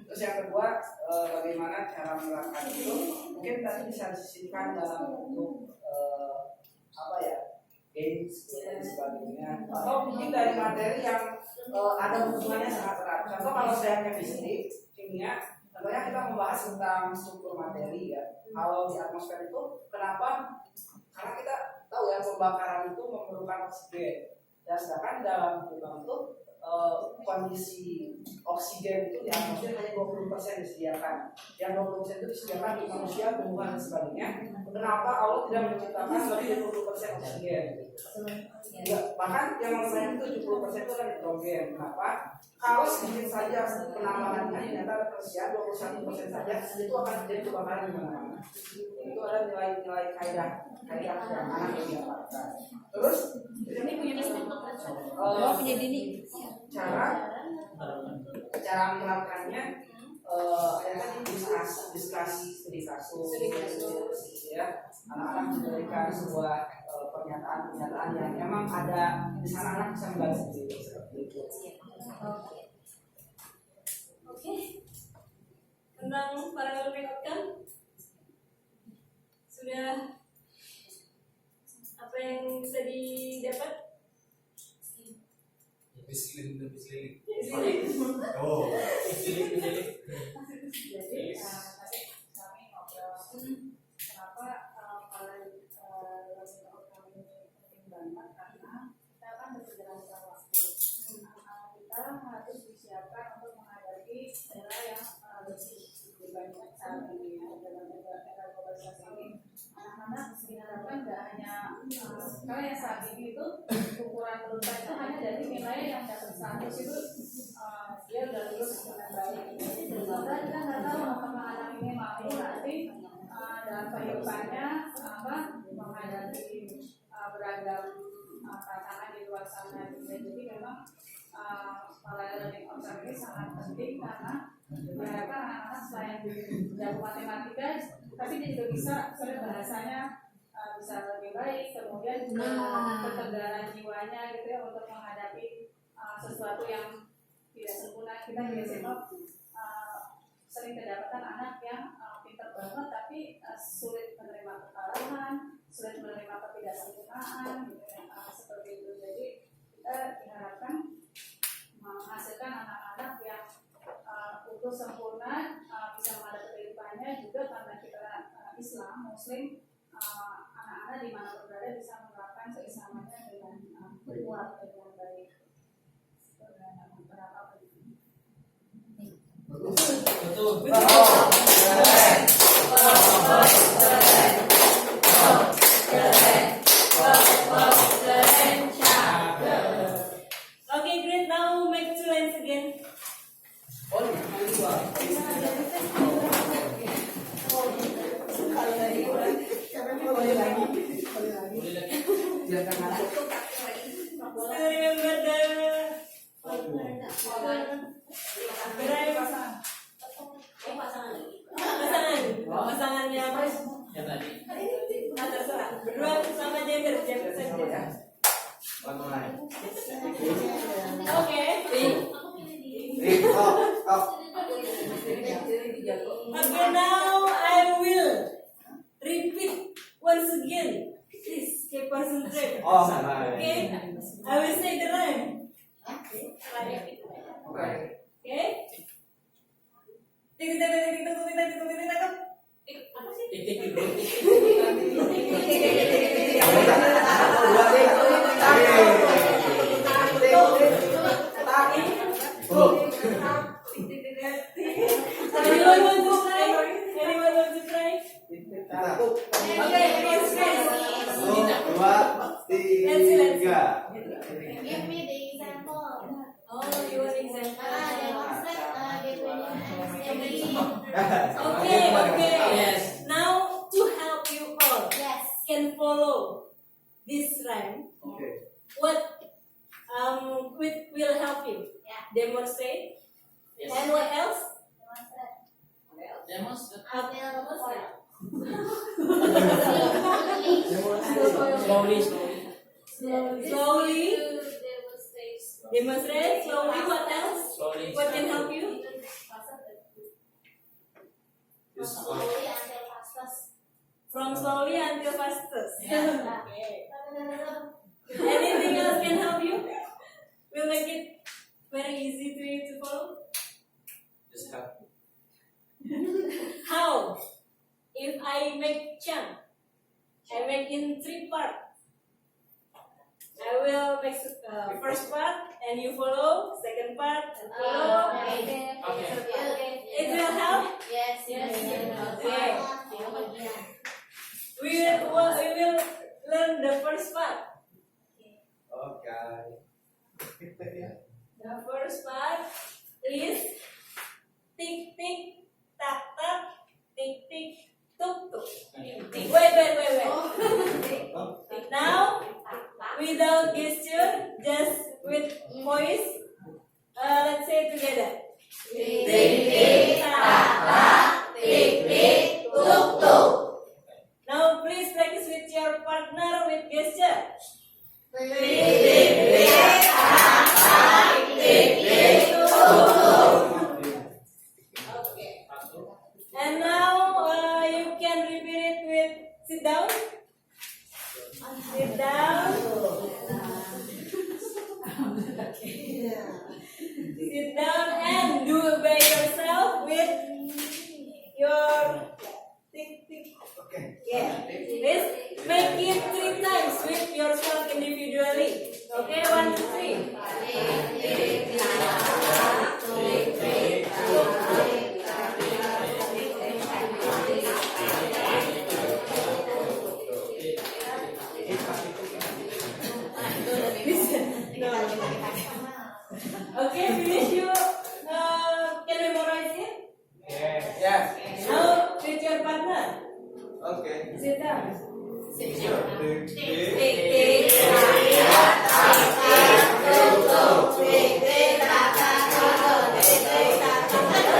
Terus yang kedua, bagaimana cara melakukan itu? Mungkin tadi bisa disisipkan dalam bentuk games dan sebagainya. Atau mungkin dari materi yang ada hubungannya sangat erat. Contoh kalau saya chemistry, kimia, tentunya kita membahas tentang struktur materi ya. Kalau di atmosfer itu, kenapa? Karena kita tahu ya pembakaran itu memerlukan oksigen. Dan sedangkan dalam lubang itu kondisi oksigen itu di atmosfer hanya 20% disediakan. Yang 20% itu disediakan di manusia, tumbuhan dan sebagainya. Kenapa Allah tidak menciptakan lebih dari 20% oksigen? Ya, bahkan yang lain itu 70% itu kan nitrogen. Kenapa? Kalau sedikit saja penambahannya ternyata ada tersiar 21% saja, itu akan terjadi kebakaran di mana-mana. Itu ada nilai-nilai kaidah yang anak didapatkan. Terus Ini punya listrik punya Dini. cara melakukannya ya tadi diskusi studi kasus ya, anak-anak diberikan sebuah pernyataan yang memang ada di sana, anak bisa membantu seperti itu. Oke. Tentang paragraf outcome sudah apa yang bisa didapat? Lebih seliling. Oh. Jadi tadi kami ngobrol kenapa kami penting banget karena kita kan berjalan waktu. Kita harus disiapkan untuk menghadapi era yang lebih banyak saat ini ya, dalam era globalisasi ini. Anak-anak diharapkan tidak hanya karena yang saat ini itu ukuran lulusan itu hanya dari nilai yang dapat 100 itu dia udah lulus dengan baik. Maka kita nggak tahu apakah anak ini mampu nanti dalam kehidupannya menghadapi beragam tantangan di luar sana. Jadi memang parallel learning outcome ini sangat penting karena diharapkan anak-anak selain jago matematika tapi dia juga bisa bahasanya bisa lebih baik, kemudian ketegaran jiwanya gitu ya untuk menghadapi sesuatu yang tidak sempurna. Kita biasanya sering kedapatan anak yang pintar banget tapi sulit menerima kekalahan, sulit menerima ketidaksempurnaan gitu ya, seperti itu. Jadi kita diharapkan menghasilkan anak-anak yang utuh sempurna, bisa menghadapi kehidupannya juga karena kita Islam, Muslim, anak-anak di mana berada bisa menerapkan keislamannya dengan kuat dan dengan baik. Berapa penting? Betul. Okay, great. Now make two lines again. Remember pasangannya apa? Yang tadi. Terserah. Berdua sama gender saja. Online. Oke. Okay, now I will repeat once again. Please keep concentrate. Oh, salah. Okay, I will say the rhyme. Okay. Tik tik tik tik tik tik tik tik tik tik. Apa sih? Tik tik dulu. tiga. Give me the example. Oh, you want example? Demonstrate the Okay, okay. Yes. Now to help you all Yes. can follow this rhyme. Oke. What will help you? Yeah. Demonstrate. Yes. And what else? Demonstrate. Demonstrate. Slowly. Slowly. Demonstrate slowly. What else? Slowly. What can help you? Slowly until fastest. From slowly until fastest. Yeah. Okay. Anything else can help you? Will make it very easy to you to follow. Just help. How? If I make chunk, I make in 3 parts. I will make first part and you follow, second part and follow. Okay. It will help. Yes. Okay. We will learn the first part. Okay. The first part is tick tick tak tak tick tick tuk tuk. Wait. Now without gesture, just with voice. Let's say it together. Tick tick tak tak tick tick tuk tuk. Now please practice with your partner with gesture. Tick tick tick tak tak tick tick tuk tuk. Okay. And now you can repeat it with sit down. Sit down. Sit down and do it by yourself with your tick tick. Oke. Yeah. Please make it 3 times with yourself individually. Okay, 1, 2, 3. Okay, finish you. Can memorize it? Yes. Now with your partner. Okay. Sit down. Tick Tick tick. tick tak tak tak tak tuk tuk. Tick tick tak tak tuk tuk. Tick tick tak tak tuk tuk.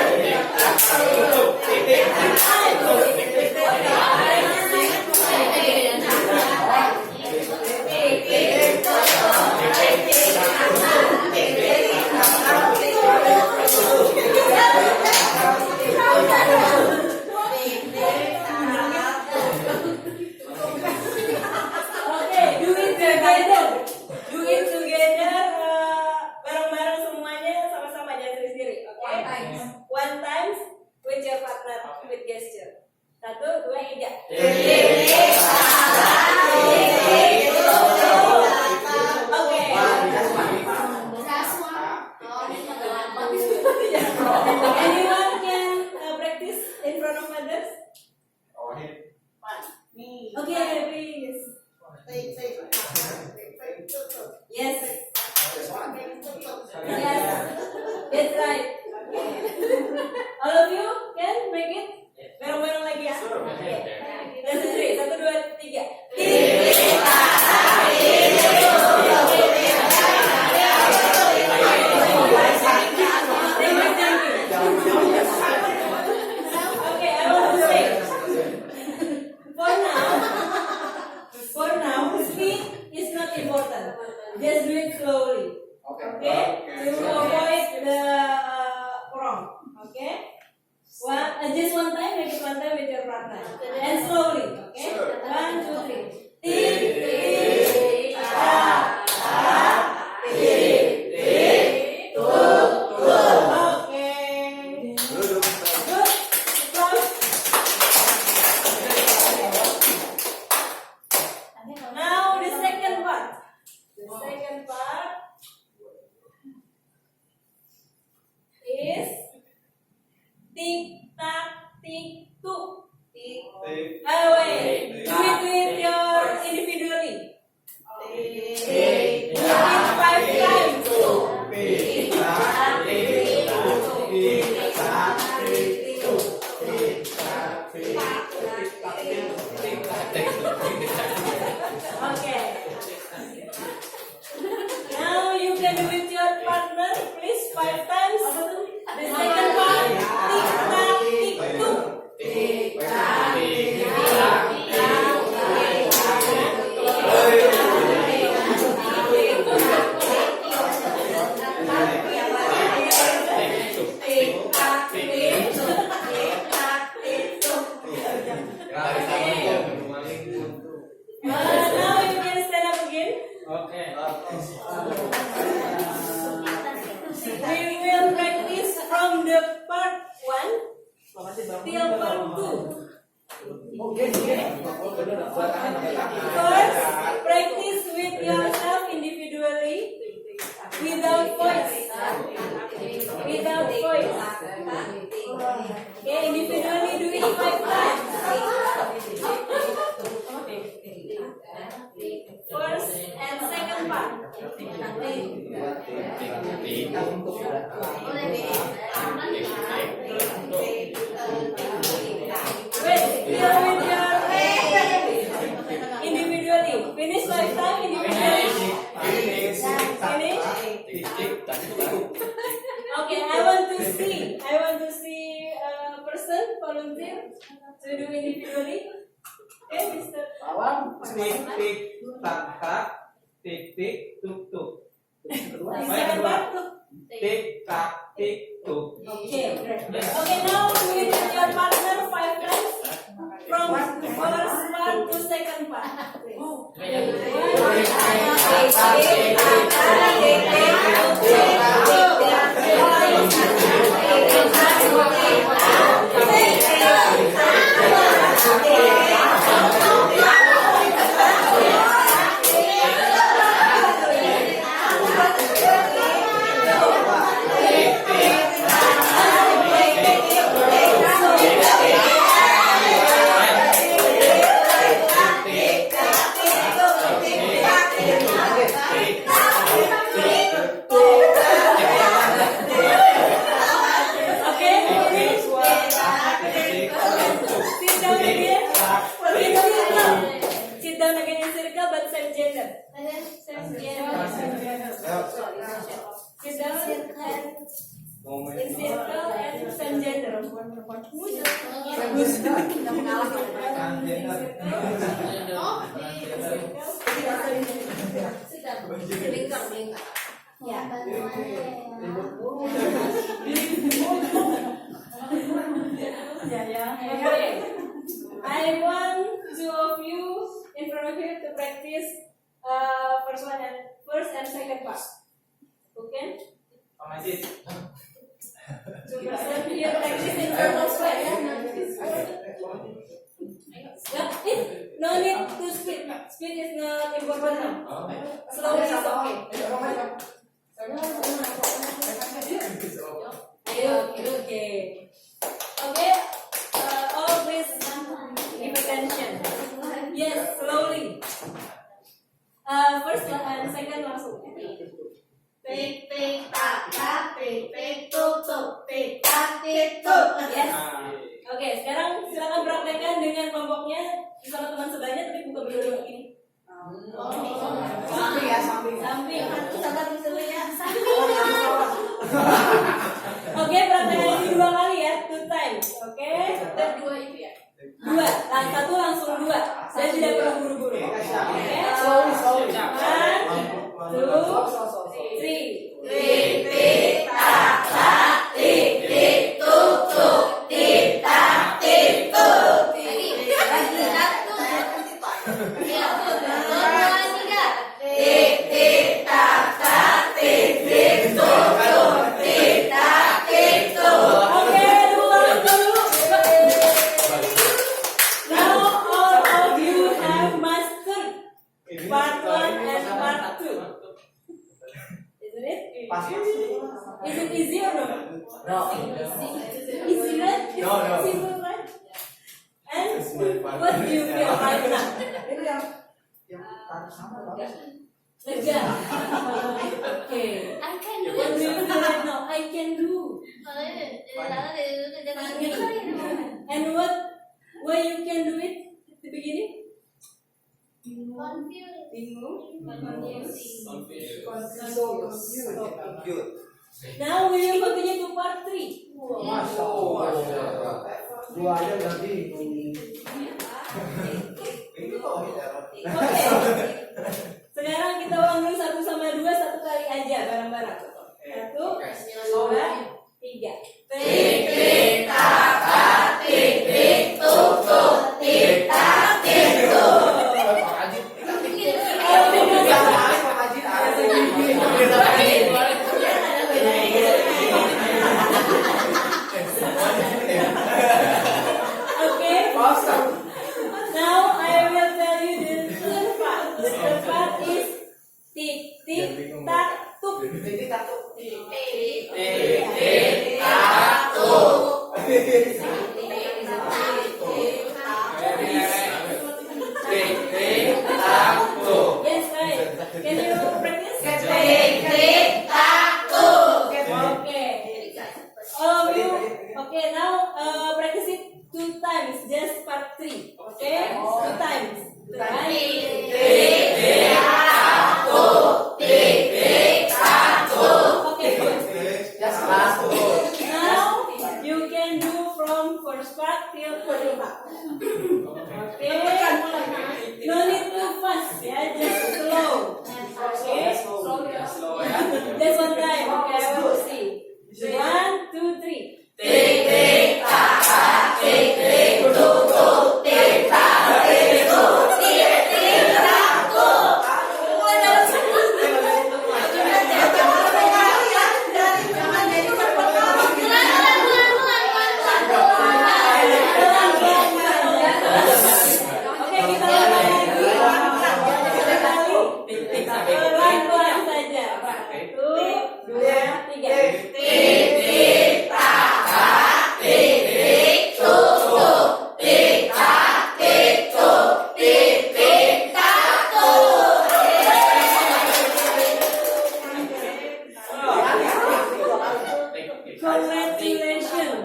Okay, do it together. Do it together bareng-bareng semuanya sama-sama jangan sendiri-sendiri. Okay? One times with your partner with gesture. 1, 2, 3. Okay. Anyone can practice in front of others? Okay, please. Yes. Yes. That's right. All of you can make it? Bareng-bareng lagi ya? Oke. Dan sendiri. 1, 2, 3. Okay, I want to say. For now, speed is not important. Just do it slowly. Oke. Okay? To avoid the wrong. Okay? Just one time, make it one time with your partner. And slowly. Okay? 1, 2, 3. Tick, tick, tak, tak, tick, tick, tuk, tuk. Okay. Good. Close. Now the second part. The second part is tick tak tick tuk. Wait. Do it with your individually. Do it 5 times. Okay. Now you can do with your partner, please 5 times. The second one, tick tock, tick tock. Now you can stand up again. Oke. We will practice from the part 1 till part 2. First, practice with yourself individually without voice. Without voice. Okay, individually do it 5 times. First and second part. Wait, deal with your individually. Finish 5 times individually. Finish. Okay, I want to see a person volunteer to do individually. Okay, Mr. Tik tik tak tak, tik tik tuk tuk. Second part. Tik tak tik tuk. Okay. Okay, now do it with your partner 5 times from first part to second part. Okay, finish. Sit down again in circle, but same gender. Sit down in circle and same gender. Okay. I want 2 of you in front of you to practice first and second part. Okay? Masih. 2 person here practice in front of no need to speed. Speed is not important now. Slow is okay. Okay. Okay. All please give attention. Yes, slowly. First and second langsung. Tik tik tak tak, tik tik tuk tuk, tik tak tik tuk. Yes. Oke, sekarang silakan praktekkan dengan kelompoknya bersama teman sebelahnya, tapi buka berdua begini. Samping ya, samping. Samping. Sabar dulu ya. Oke, praktekkan ini 2 kali ya, 2 times. Oke. Dan 2 itu ya. 2, satu langsung 2. Saya tidak perlu buru-buru. Oke. Slowly, slowly. 1, 2, 3. Tik tik tak tak, tik tik tuk tuk, tik tak tik tuk. Lagi 1. Ya, 2, 3. Tik tik tak tak, tik tik tuk tuk, tik tak tik tuk. Oke, ulang dulu. Now all of you have mastered part 1 and part 2. Isn't it? Is it easy or no? Easy, right? It's simple, right? And what do you feel right now? Itu yang tarik sama bagus. Tegar. Okay. I can do What do you it. feel right now? I can do. And why you can do it at the beginning? Bingung. Confusing. Okay. Now we will continue to part 3. Masya Allah. Dua aja berarti. Oke. Sekarang kita ulang dulu 1 sama 2 satu kali aja bareng-bareng. 1, 2, 3. Tik tik tak tak, tik tik tuk tuk, tik tak tik tuk. Okay. Now I will tell you the third part. The third part is tik tik tak tuk. Tik tak tuk. Yes, right. Can you practice? Tik tak tuk. Okay. All of you. Okay, now practice it 2 times. Just part 3. Okay, 2 times. Okay, good. Now you can do from first part till third part. Okay. No need too fast, yeah. Just slow. Okay. Slow ya. That's one time. Okay, I want to see. 1, 2, 3. Oke, kita ulang lagi. Pelan-pelan saja. 1, 2, 3. Congratulations.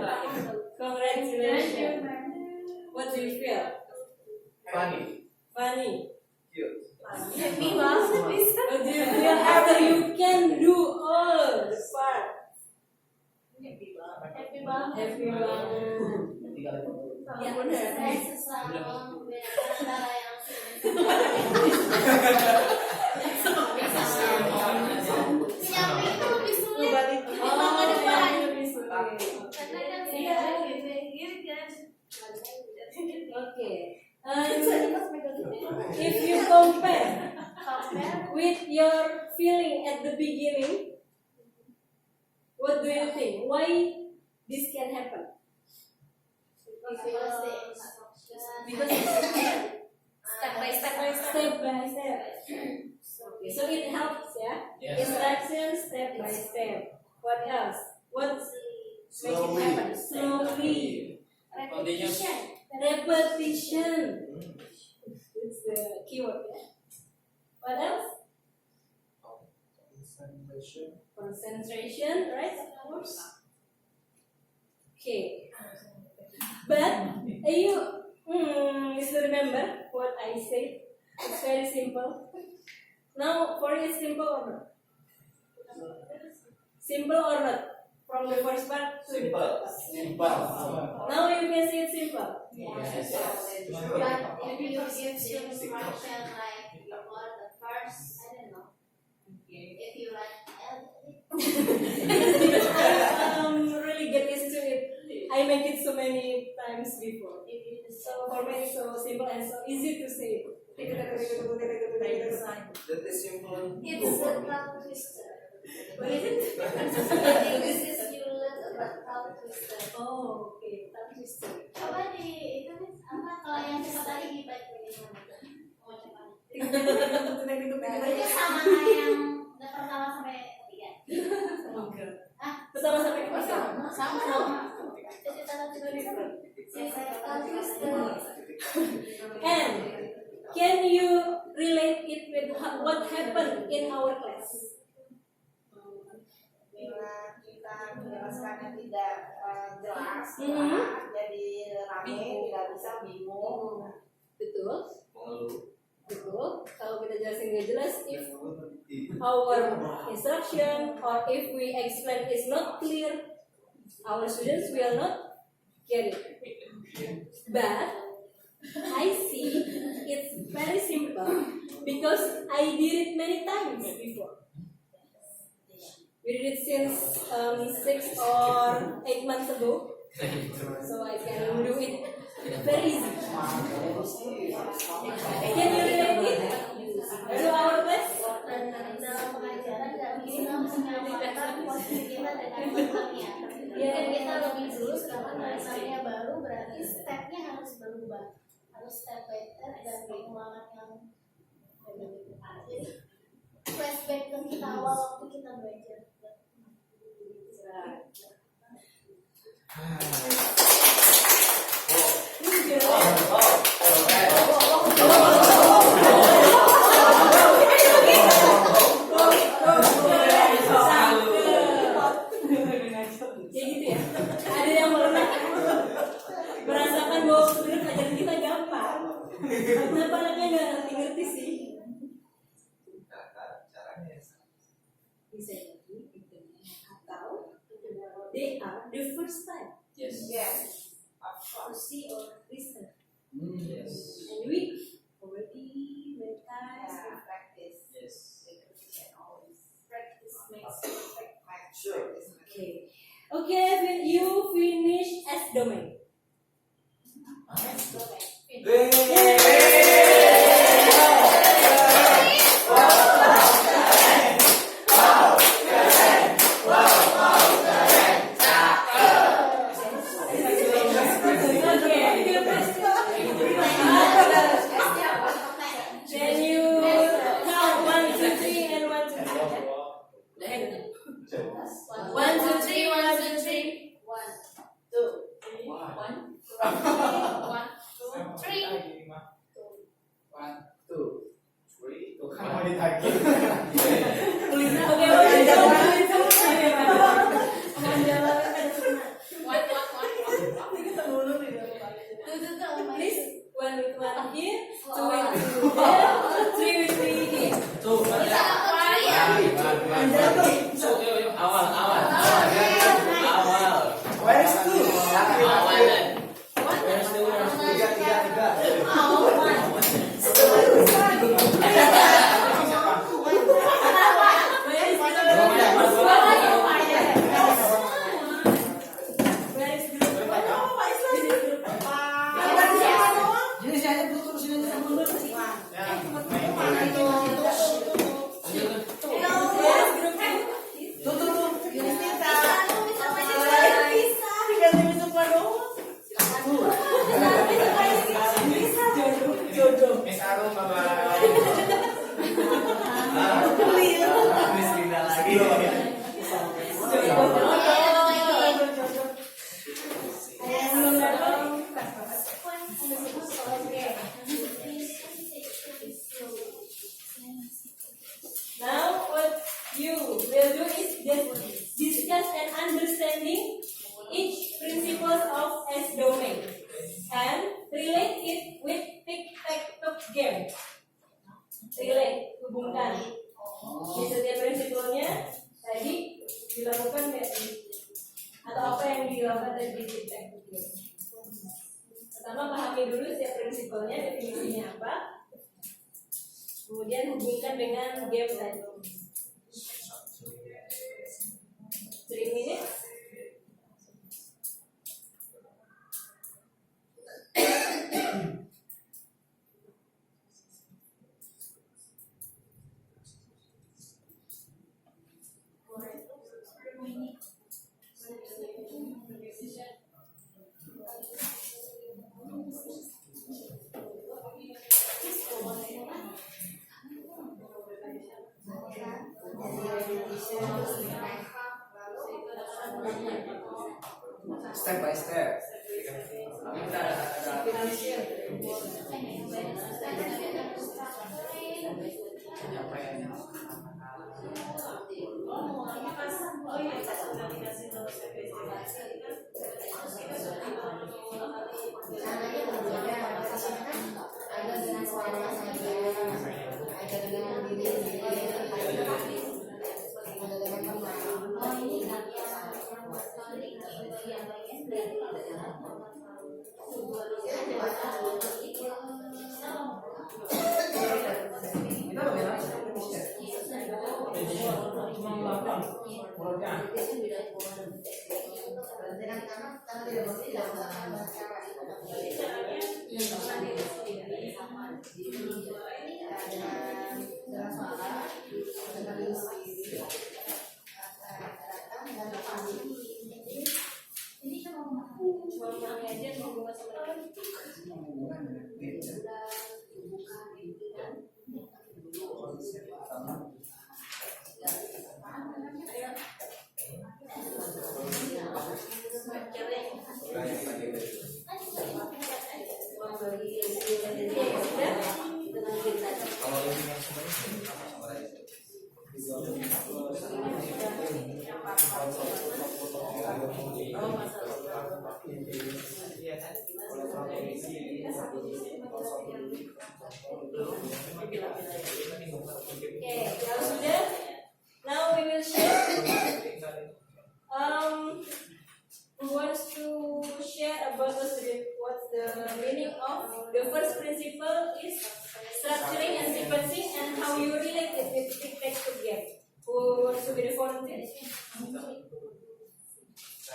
Congratulations. What do you feel? Funny. Funny. Happy banget bisa. What do you feel after you can do all the part? Happy banget. Happy banget. Ya, saya selalu membedakan antara yang penyamping itu lebih sulit ketimbang ke depan. Karena kan saya gini kan. Okay. If you compare with your feeling at the beginning, what do you think? Why this can happen? Because Step by step. Okay, so it helps, yeah. Yes. Instruction step by step. What else? What make it happen? Slowly. Repetition. It's the keyword, yeah. What else? Concentration, right? Of course. Okay. But you still remember what I said? It's very simple. Now, for you, it's simple or not? Simple or not? From the first part to the third part. Now you can say it's simple. Yes. But if you give the instruction like before the first, I don't know. If you like Really get used to it. I make it so many times before. So for me, it's so simple and so easy to say. That is simple. it's a tongue twister. What is it? This is you learn about tongue twister. Oh, okay. Tongue twister. Coba di itu apa kalau yang cepat tadi dibaca bagaimana? Mau cepat. Itu sama kayak yang udah pertama sampai ketiga. Pertama sampai ke Sama dong. Jadi tongue twister. Tongue twister. And can you relate it with what happened in our class? Bila kita menjelaskannya tidak jelas, jadi rame, tidak bisa bingung. Betul. Betul. Kalau kita jelasin nggak jelas, if our instruction or if we explain is not clear, our students will not get it. But I see it's very simple because I did it many times before. We did it since 6 or 8 months ago, so I can do it very easy. Can you relate it to our class? Dalam pengajaran nggak bisa menyamakan posisi kita dengan temannya. Dan kita lebih dulu sekarang dasarnya baru, berarti stepnya harus berubah, harus step by step dan pengulangan yang jadi flashback ke kita awal waktu kita belajar. Ya gitu ya. Ada yang merasakan bahwa sebenarnya pelajaran kita gampang. Kenapa anaknya nggak ngerti-ngerti sih? Bisa jadi atau they are the first time Yes. to see or listen, Yes. and we already many times Practice. Yes. Practice makes perfect. Sure. Okay. Okay, when you finish S domain. Then you count 1, 2, 3 and 1, 2, 3. 1, 2, 3, 1, 2, 3. 1, 2, 3, 1, 2, 3. Tuh kan mau ditagih. Oke, please, 1 with 1 here, 2 with 2 there, 3 with 3 here. Tuh, awal. Where is two? Now what you will do is just discuss and understanding each principles of S domain and relate it with tic-tac-toe game. Relate, hubungkan. Di setiap prinsipalnya tadi dilakukan nggak sih? Atau apa yang dilakukan tadi di tic-tac-toe game? Pertama pahami dulu setiap prinsipalnya, definisinya apa. Kemudian hubungkan dengan game tadi. 3 minutes. Step by step. Kita ada penyampaiannya Oh iya, pas udah dikasih tahu spesifikasi kan kita sudah Caranya berbeda, maksudnya kan ada dengan suara saja, ada dengan diri sendiri, ada dengan teman. Oh ini kan yang bagian dari kita bagaimana Okay, kalau sudah, now we will share. Who wants to share about the what's the meaning of the first principle is structuring and sequencing and how you relate it with big text again. Who wants to be the volunteer?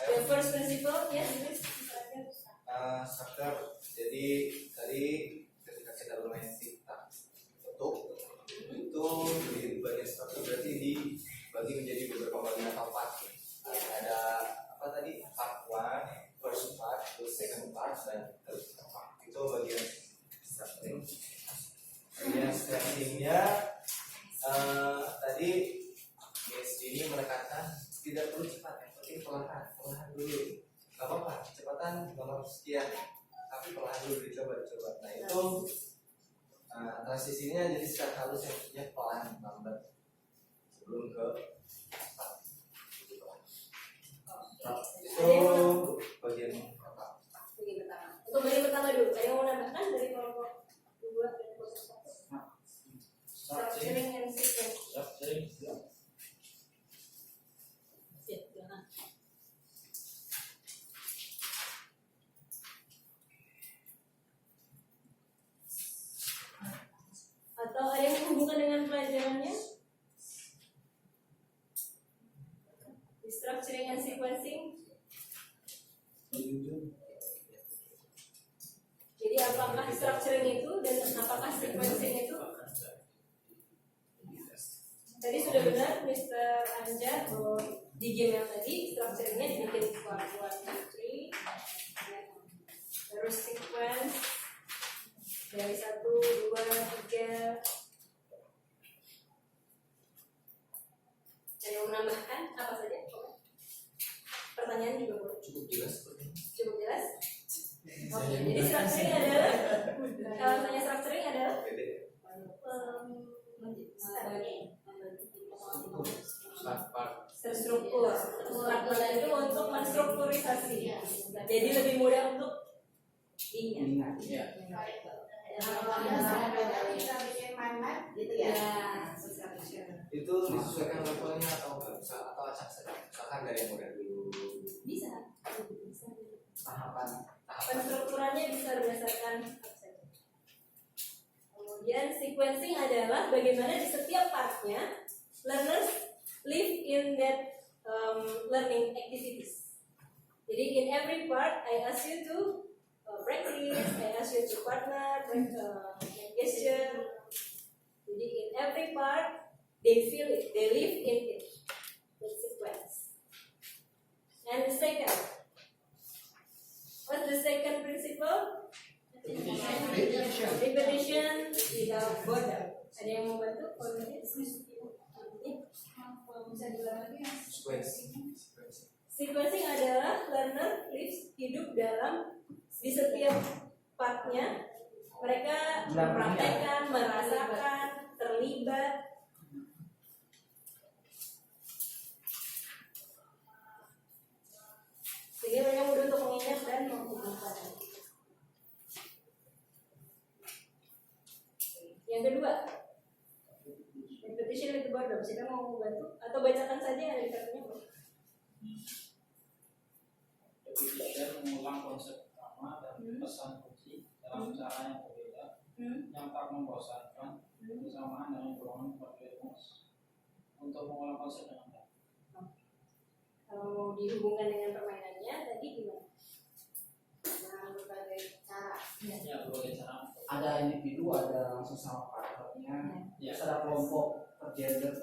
The first principle, yes, please. Struktur. Jadi tadi ketika kita bermain sintak bentuk itu di bagian struktur berarti dibagi menjadi beberapa bagian atau part. Ada apa tadi? Part 1, first part, terus second part dan third part. Itu bagian structuring. Bagian stressingnya tadi Miss ini menekankan tidak perlu cepat, yang penting perlahan dulu. Gak apa-apa, kecepatan nomor sekian, tapi perlahan dulu dicoba. Nah itu transisinya jadi secara halus yang punya pelan lambat sebelum ke cepat. Itu bagian apa? Bagian pertama. Untuk bagian pertama dulu, ada yang mau nambahkan dari kelompok 2 dan kelompok 1? Structuring and sequencing. Atau ada yang berhubungan dengan pelajarannya? Di structuring and sequencing. Jadi apakah structuring itu dan apakah sequencing itu? Tadi sudah benar Mr. Anja bahwa di game yang tadi structuringnya dibikin part 1, 2, 3, terus sequence dari 1, 2, 3. Ada yang menambahkan apa saja? Pertanyaan juga boleh. Cukup jelas. Cukup jelas? Oke, jadi structuring adalah kalau tanya structuring adalah terstruktur. Struktur itu untuk menstrukturisasi. Jadi lebih mudah untuk diingat. kita bikin mind gitu ya. Itu disesuaikan levelnya atau acak saja. Misalkan dari yang mudah dulu. Bisa. Tahapan. Penstrukturannya bisa berdasarkan apa saja. Kemudian sequencing adalah bagaimana di setiap partnya learners live in that learning activities. Jadi in every part I ask you to practice, I ask you to partner, make gesture. Jadi in every part they feel it, they live in it. The sequence. And the second, what's the second principle? Repetition without boredom. Ada yang mau bantu? Sequencing adalah learner lives hidup dalam di setiap partnya mereka mempraktekkan, merasakan, terlibat mau bantu atau bacakan saja yang ada di kartunya, Bro? Repetition mengulang konsep utama dan pesan kunci dalam cara yang berbeda yang tak membosankan, bersamaan dengan golongan performance untuk mengulang konsep dengan baik. Kalau mau dihubungkan dengan permainannya tadi gimana? Dengan berbagai cara. Ya, berbagai cara. Ada individu, ada langsung sama partnernya, Ya. terus ada kelompok bergender.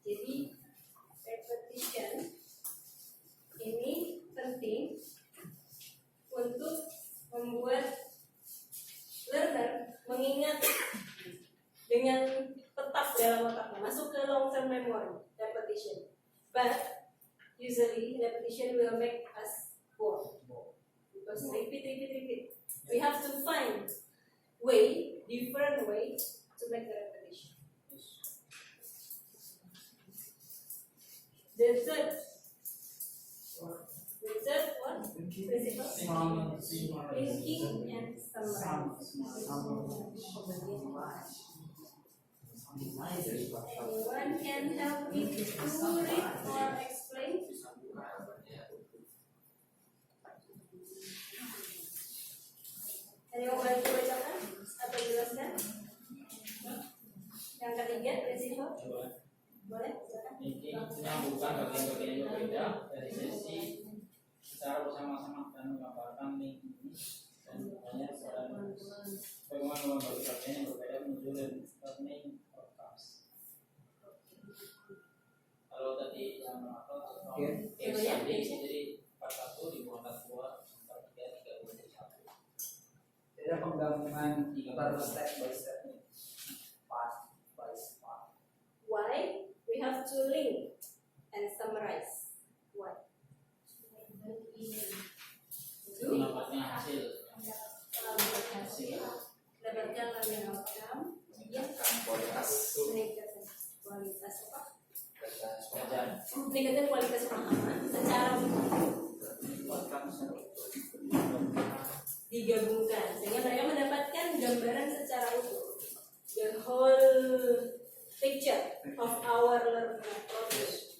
Jadi repetition ini penting untuk membuat learner mengingat dengan tetap dalam otaknya, masuk ke long term memory. Repetition, but usually repetition will make us bored because repeat. We have to find different way to make the repetition. The third one, principle, thinking and summary. Anyone can help me to read or explain? Ada yang mau bantu bacakan atau jelaskan? Yang ketiga, prinsipal. Boleh? Silakan. Ini menyambungkan bagian-bagian yang berbeda dari sesi secara bersama-sama dan menggambarkan link ini dan banyak bagaimana membagi bagian yang berbeda menuju learning outcomes. Kalau tadi yang apa? Jadi part 1 dibuat 2, part 3 31. Ada penggabungan baru step by step, part by part. Why? We have to link and summarize. Why? Mendapatkan hasil. Dapatkan learning outcome. meningkatkan kualitas Meningkatkan kualitas apa? Pelajaran. Meningkatkan kualitas pemahaman secara digabungkan sehingga mereka mendapatkan gambaran secara utuh, the whole picture of our learning process.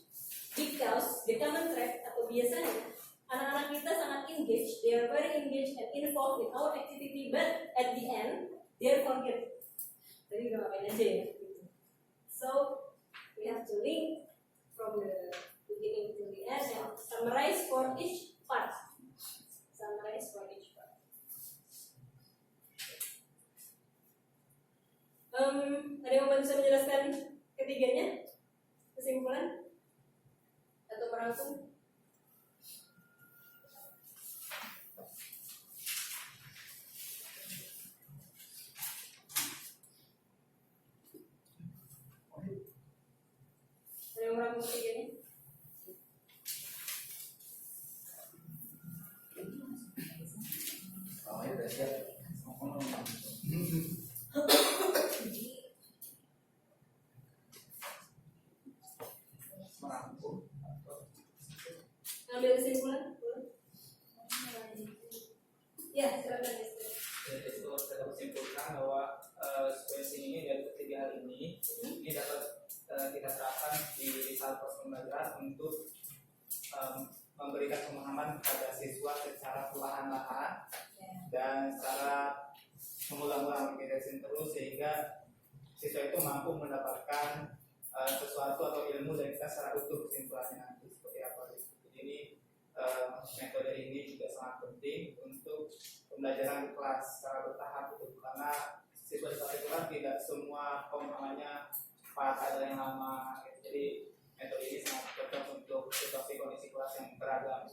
Because the common thread atau biasanya anak-anak kita sangat engaged, they are very engaged and involved in our activity, but at the end they are forget. Tadi udah ngapain aja ya? So we have to link from the beginning to the end and summarize for each part. Summarize for each part. Ada yang bisa menjelaskan ketiganya? Kesimpulan? Atau merangkum? Ada yang merangkum ketiganya? oh ya udah siap merangkum Ambil kesimpulan? Boleh? Ya, silakan. Jadi itu dapat simpulkan bahwa sequencing ini dari ketiga hal ini dapat kita terapkan di saat proses pembelajaran untuk memberikan pemahaman kepada siswa secara perlahan-lahan dan secara mengulang-ulang repetition terus sehingga siswa itu mampu mendapatkan sesuatu atau ilmu dari kita secara utuh kesimpulannya nanti seperti apa. Jadi ini metode ini juga sangat penting untuk pembelajaran di kelas secara bertahap itu karena siswa di kelas itu kan tidak semua pemahamannya cepat, ada yang lama gitu. Jadi metode ini sangat cocok untuk situasi kondisi kelas yang beragam.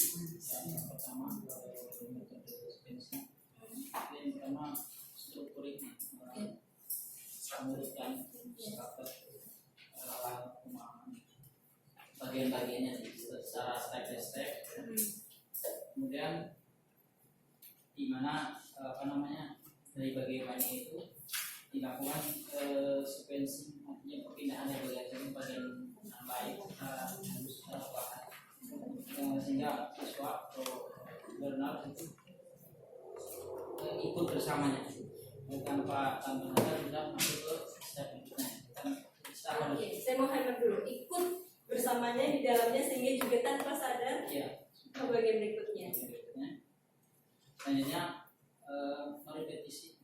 Yang pertama metode sequencing yang pertama strukturik memberikan struktur pemahaman bagian-bagiannya secara step by step. Kemudian di mana dari bagian itu dilakukan sequencing, artinya perpindahan dari bagian yang baik harus dilakukan sehingga siswa atau learner itu ikut bersamanya. Tanpa ada tidak masuk ke step berikutnya. Oke, saya mau hammer dulu. Ikut bersamanya di dalamnya sehingga juga tanpa sadar Ya. ke bagian berikutnya. Selanjutnya merepetisi.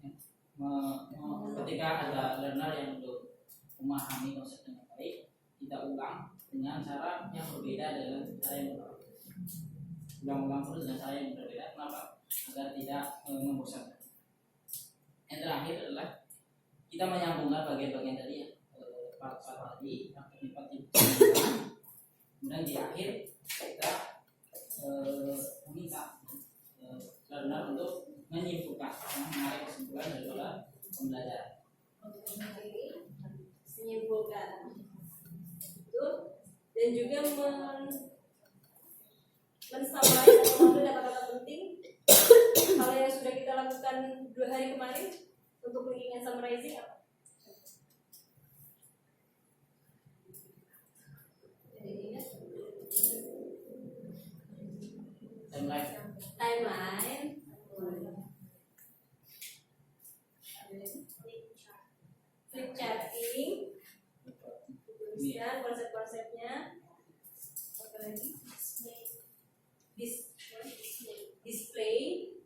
Ketika ada learner yang belum memahami konsep dengan baik, kita ulang dengan cara yang berbeda dengan cara yang berbeda. Ulang-ulang terus dengan cara yang berbeda. Kenapa? Agar tidak membosankan. Yang terakhir adalah kita menyambungkan bagian-bagian tadi ya, part-part tadi yang terlibat di kemudian di akhir kita meminta learner untuk menyimpulkan, menarik kesimpulan dari pembelajaran. Menyimpulkan itu dan juga mensummarize atau mengambil kata-kata penting hal yang sudah kita lakukan 2 hari kemarin untuk linking and summarizing apa? Timeline. Flip charting. Tuliskan konsep-konsepnya. Apa lagi? Display. Jadi kita display.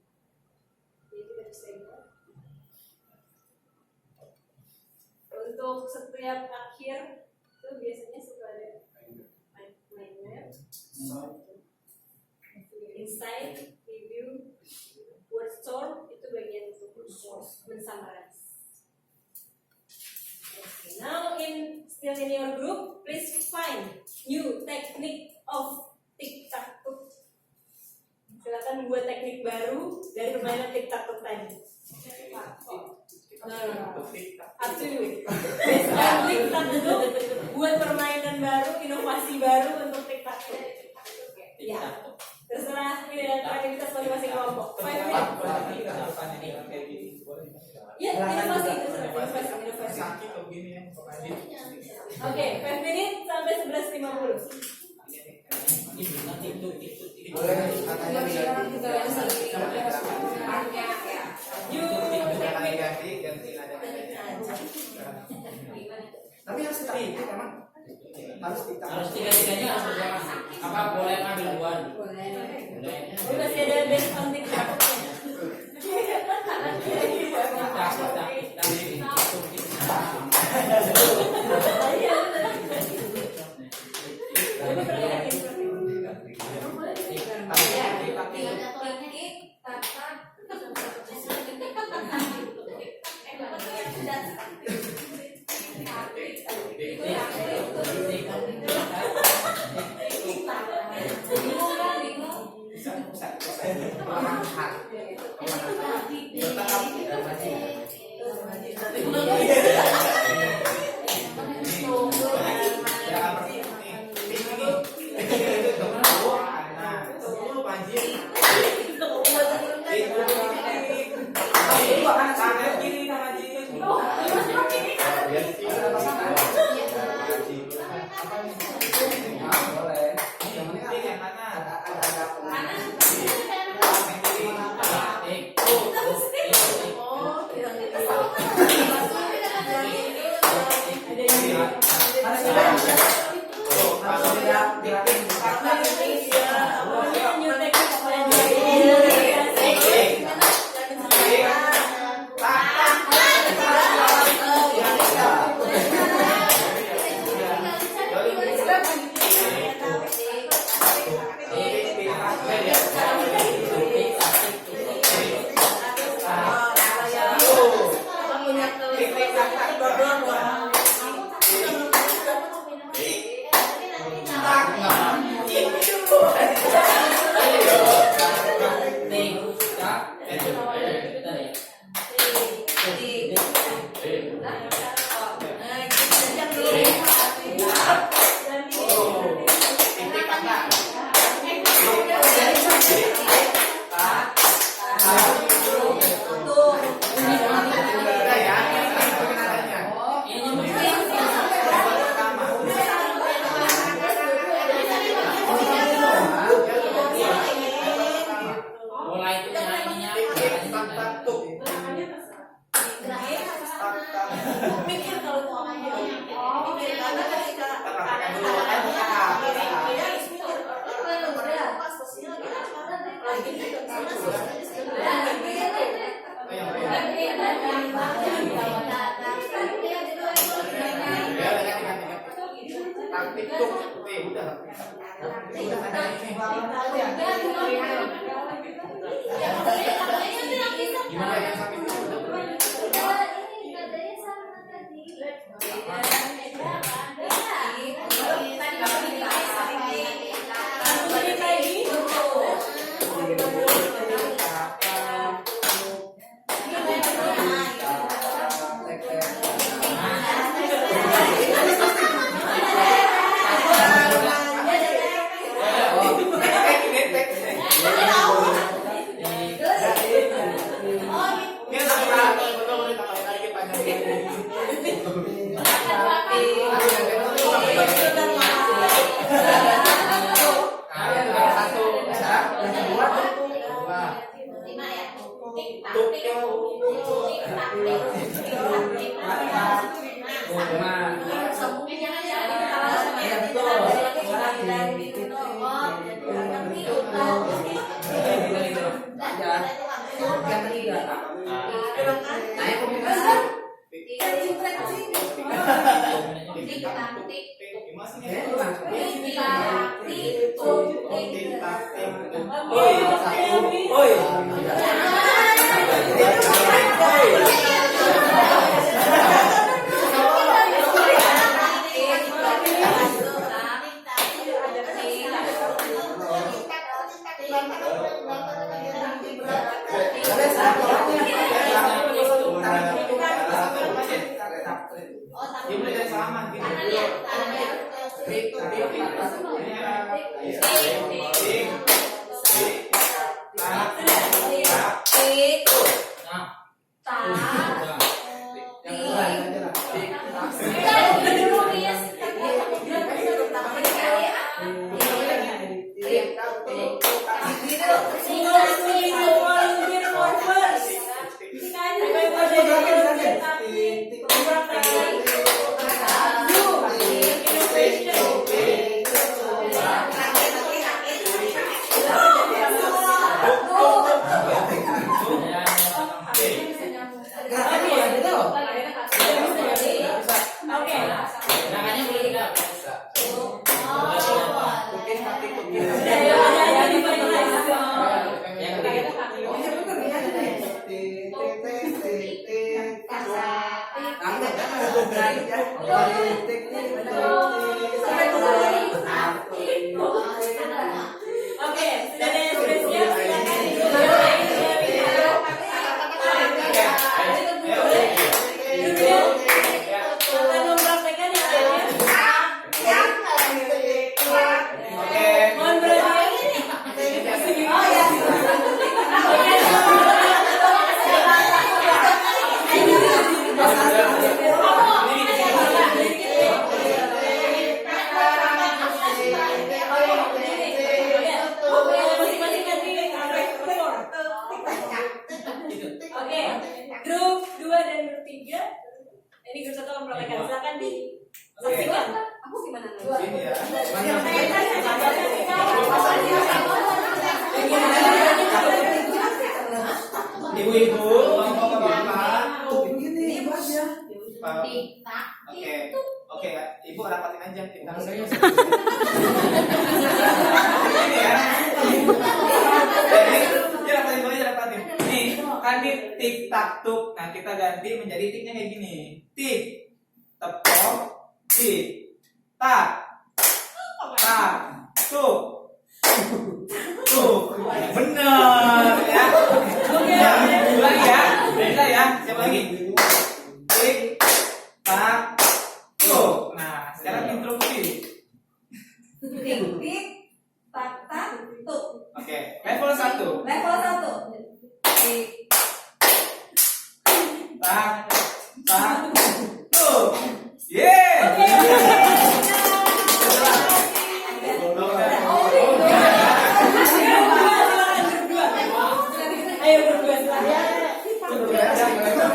Untuk setiap akhir itu biasanya suka ada mind map, insight, review, word storm itu bagian untuk mensummarize. Okay, now still in your group, please find new technique of tic-tac-toe. Silakan buat teknik baru dari permainan tic-tac-toe tadi. Up to you. Tic-tac-toe buat permainan baru, inovasi baru untuk tic-tac-toe. Ya, terserah kreativitas masing-masing kelompok. 5 minutes. Ya, inovasi. Oke, 5 menit sampai 11.50. Tapi harus kita itu emang Harus tiga-tiganya harus berjalan. Apa boleh ngambil duluan? Boleh. Boleh. Tapi masih ada best on TikTok-nya. Bola itu ininya Mikir kalau mau ngomongnya. Mikir karena ketika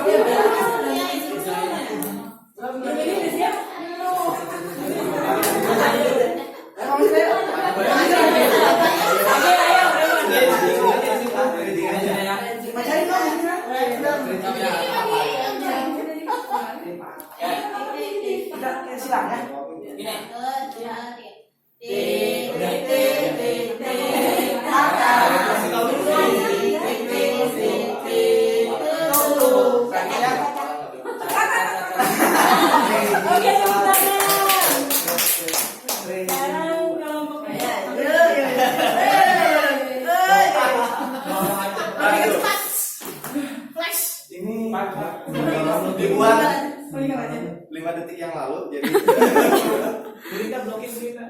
Ini udah siap? Emang saya Oke, ayo, bacain dong ini kan. Udah silang ya. Oke, tepuk tangan. Sekarang kelompoknya. Ini dibuat 5 detik yang lalu, jadi Berita blokir berita.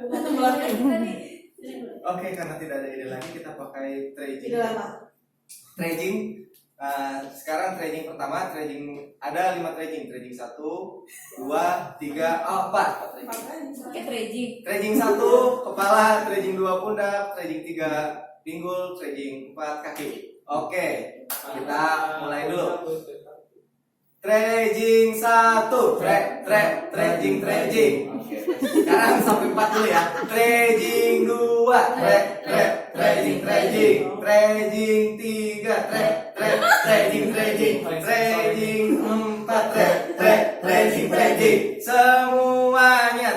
oke, karena tidak ada ide lagi kita pakai tracing. Tidak lama. Tracing. Sekarang tracing pertama, ada 5 tracing. Tracing 1, 2, 3, 4. Oke, tracing. Tracing 1 kepala, tracing 2 pundak, tracing 3 pinggul, tracing 4 kaki. Oke, kita mulai dulu. Tracing 1, tracing. Oke. Sekarang sampai 4 dulu ya. Tracing 2, tracing. Tracing 3, tracing. Tracing 4, tracing. Semuanya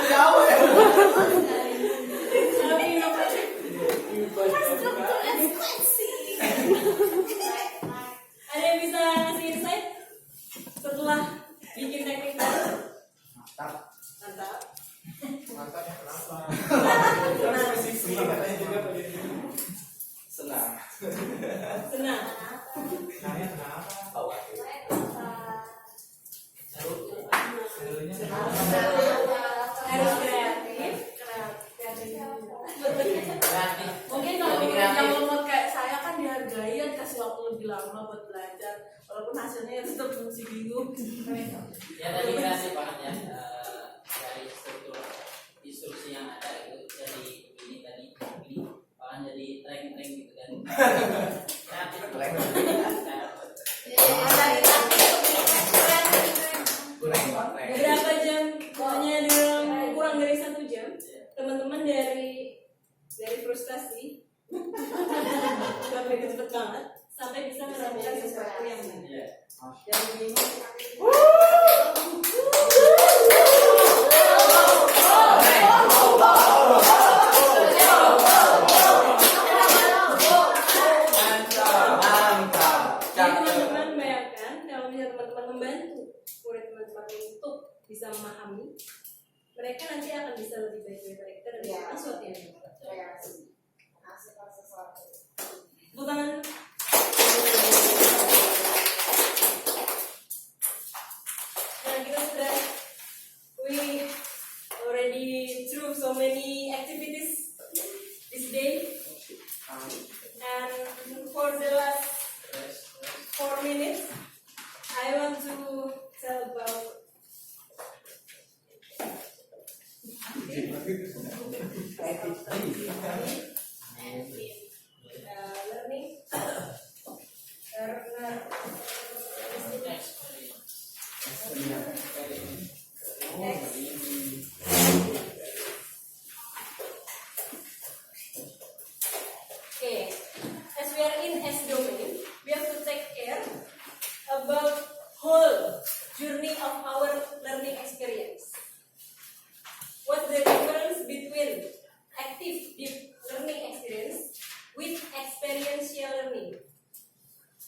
jauh ya. Ada yang bisa ngasih insight setelah bikin teknik baru? Mantap. Mantapnya kenapa? Senang. Senang. Nanya kenapa? Serunya Harus kreatif. Mungkin kalau yang lemot kayak saya kan dihargai, kan kasih waktu lebih lama buat belajar, walaupun hasilnya tetap masih bingung. Ya tadi kreatif banget ya, dari struktur instruksi yang ada itu dari ini bahkan jadi tren gitu kan. Kreatif. Beberapa jam, hanya dalam kurang dari 1 jam, teman-teman dari frustasi sampai cepet banget sampai bisa melakukan sesuatu yang benar. Dan bingung. Jadi teman-teman bayangkan kalau misalnya teman-teman membantu murid teman-teman untuk bisa memahami, mereka nanti akan bisa lebih baik daripada kita dan melakukan sesuatu yang benar. Tepuk tangan. Nah, kita sudah we already through so many activities this day, and for the last 4 minutes I want to tell about learning. Okay, as we are in S domain, we have to take care about whole journey of our learning experience. What's the difference between active deep learning experience with experiential learning?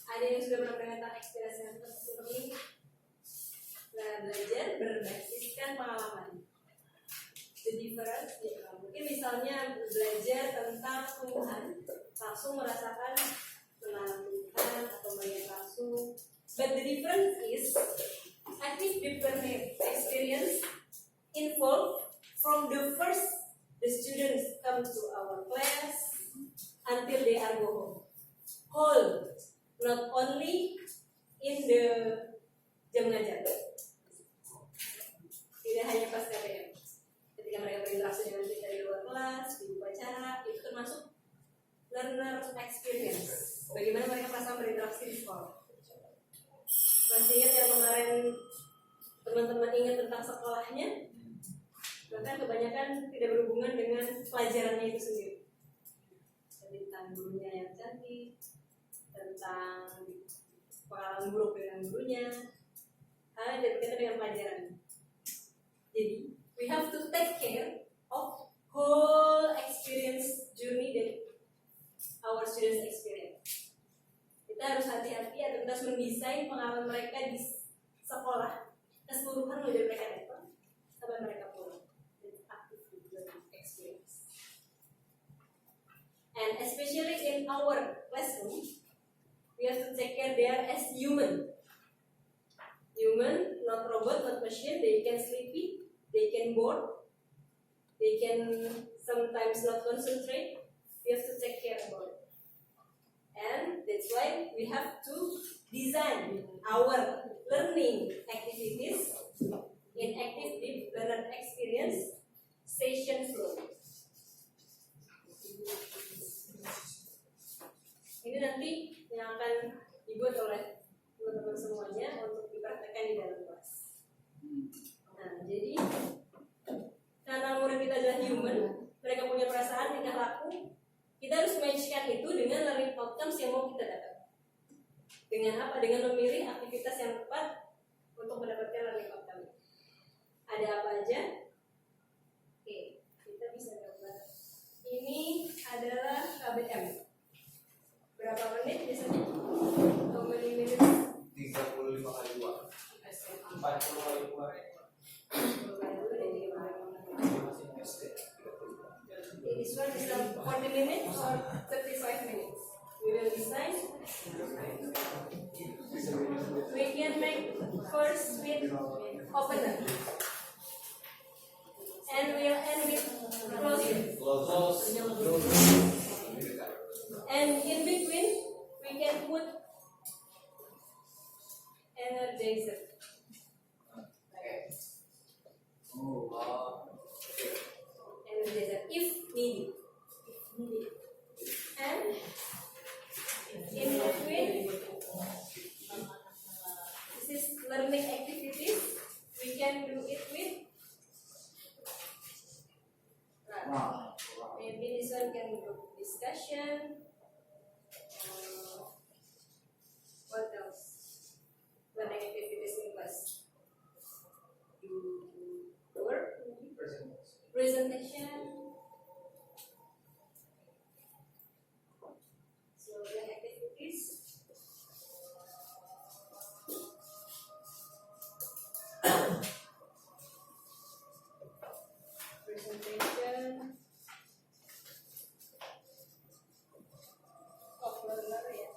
Ada yang sudah pernah dengar tentang experiential learning? Belajar berbasiskan pengalaman. The difference, ya, mungkin misalnya belajar tentang tumbuhan, langsung merasakan menanam tumbuhan atau melihat langsung. But the difference is active deep learning experience involve from the first the students come to our class until they are go home. Whole, not only in the jam ngajar. Tidak hanya pas KPM. Ketika mereka berinteraksi dengan kita di luar kelas, learner experience. Bagaimana mereka merasa berinteraksi di sekolah. Masih ingat yang kemarin teman-teman ingat tentang sekolahnya? Bahkan kebanyakan tidak berhubungan dengan pelajarannya itu sendiri. Tentang gurunya yang cantik, tentang pengalaman buruk dengan gurunya, hal yang berkaitan dengan pelajaran. Jadi, we have to take care of whole experience journey dari our students experience. Kita harus hati-hati atau kita harus mendesain pengalaman mereka di sekolah keseluruhan mulai dari mereka datang sampai mereka pulang. It's active learning experience. And especially in our classroom, we have to take care there as human. Human, not robot, not machine. They can sleepy, they can bored, they can sometimes not concentrate. We have to take care about it. And that's why we have to design our learning activities in active deep learner experience session flow. Ini nanti yang akan dibuat oleh teman-teman semuanya untuk dipraktekkan di dalam kelas. Nah, jadi karena murid kita adalah human, mereka punya perasaan, tingkah laku, kita harus match-kan itu dengan learning outcomes yang mau kita dapat. Dengan apa? Dengan memilih aktivitas yang tepat untuk mendapatkan learning outcome. Ada apa aja? Oke, kita bisa gambar. Ini adalah KBM. Berapa menit biasanya? How many minutes? 35 kali 2. 40 kali 2 This one is 40 minutes or 35 minutes. We will decide. We can make first with opener. And we'll end with closing. And in between, we can put energizer. Energizer if needed. And in between, this is learning activities. We can do it with. Maybe this one can do discussion. What else? Learning activities in class. Work. Presentation. So the activities. Presentation. Of learner ya.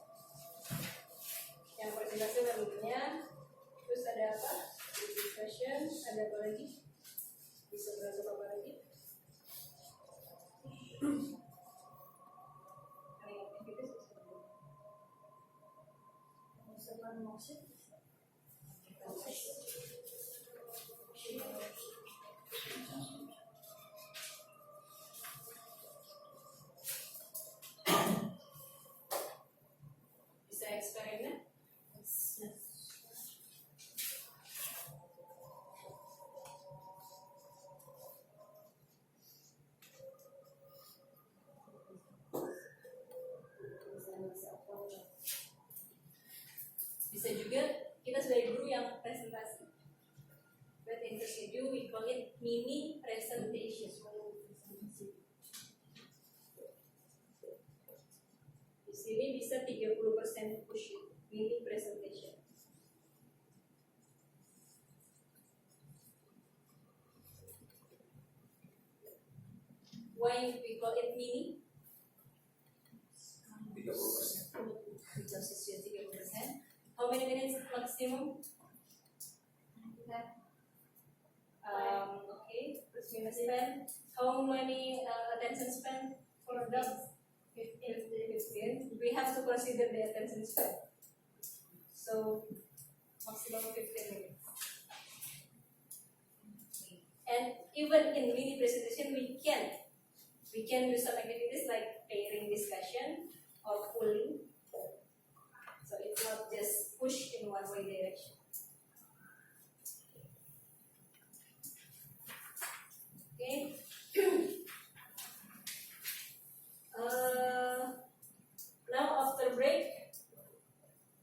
Yang presentasi tentunya. Terus ada apa? Discussion. Ada apa lagi? Bisa berasal apa lagi? Bisa eksperimen? Bisa juga kita sebagai guru yang presentasi. But in the studio we call it mini presentation. Di sini bisa 30% push mini presentation. Why we call it mini? 30%. Because it's just 30%. How many minutes maximum? Okay, plus minus 10. How many attention span for adults? 15. We have to consider the attention span. So, maximum 15 minutes. And even in mini presentation, we can do some activities like pairing discussion or pooling. So it's not just push in one way direction. Okay. Now after break,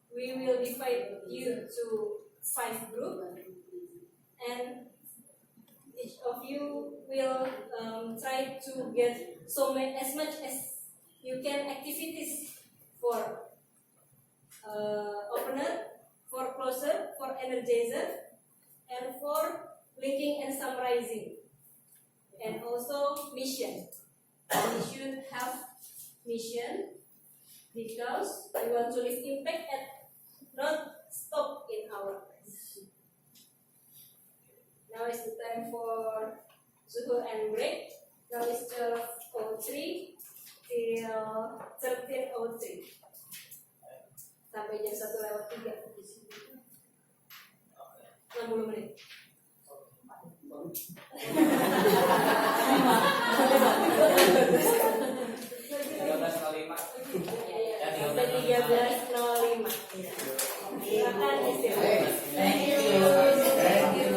we will divide you to 5 groups, and each of you will try to get as much as you can activities for opener, for closer, for energizer, and for linking and summarizing, and also mission. We should have mission because we want to leave impact and not stop in our place. Now is the time for zuhur and break. Now is 12:03 till 13:03 sampai jam 1:03 di sini. 60 menit. Sampai 13:05. Silakan istirahat. Thank you.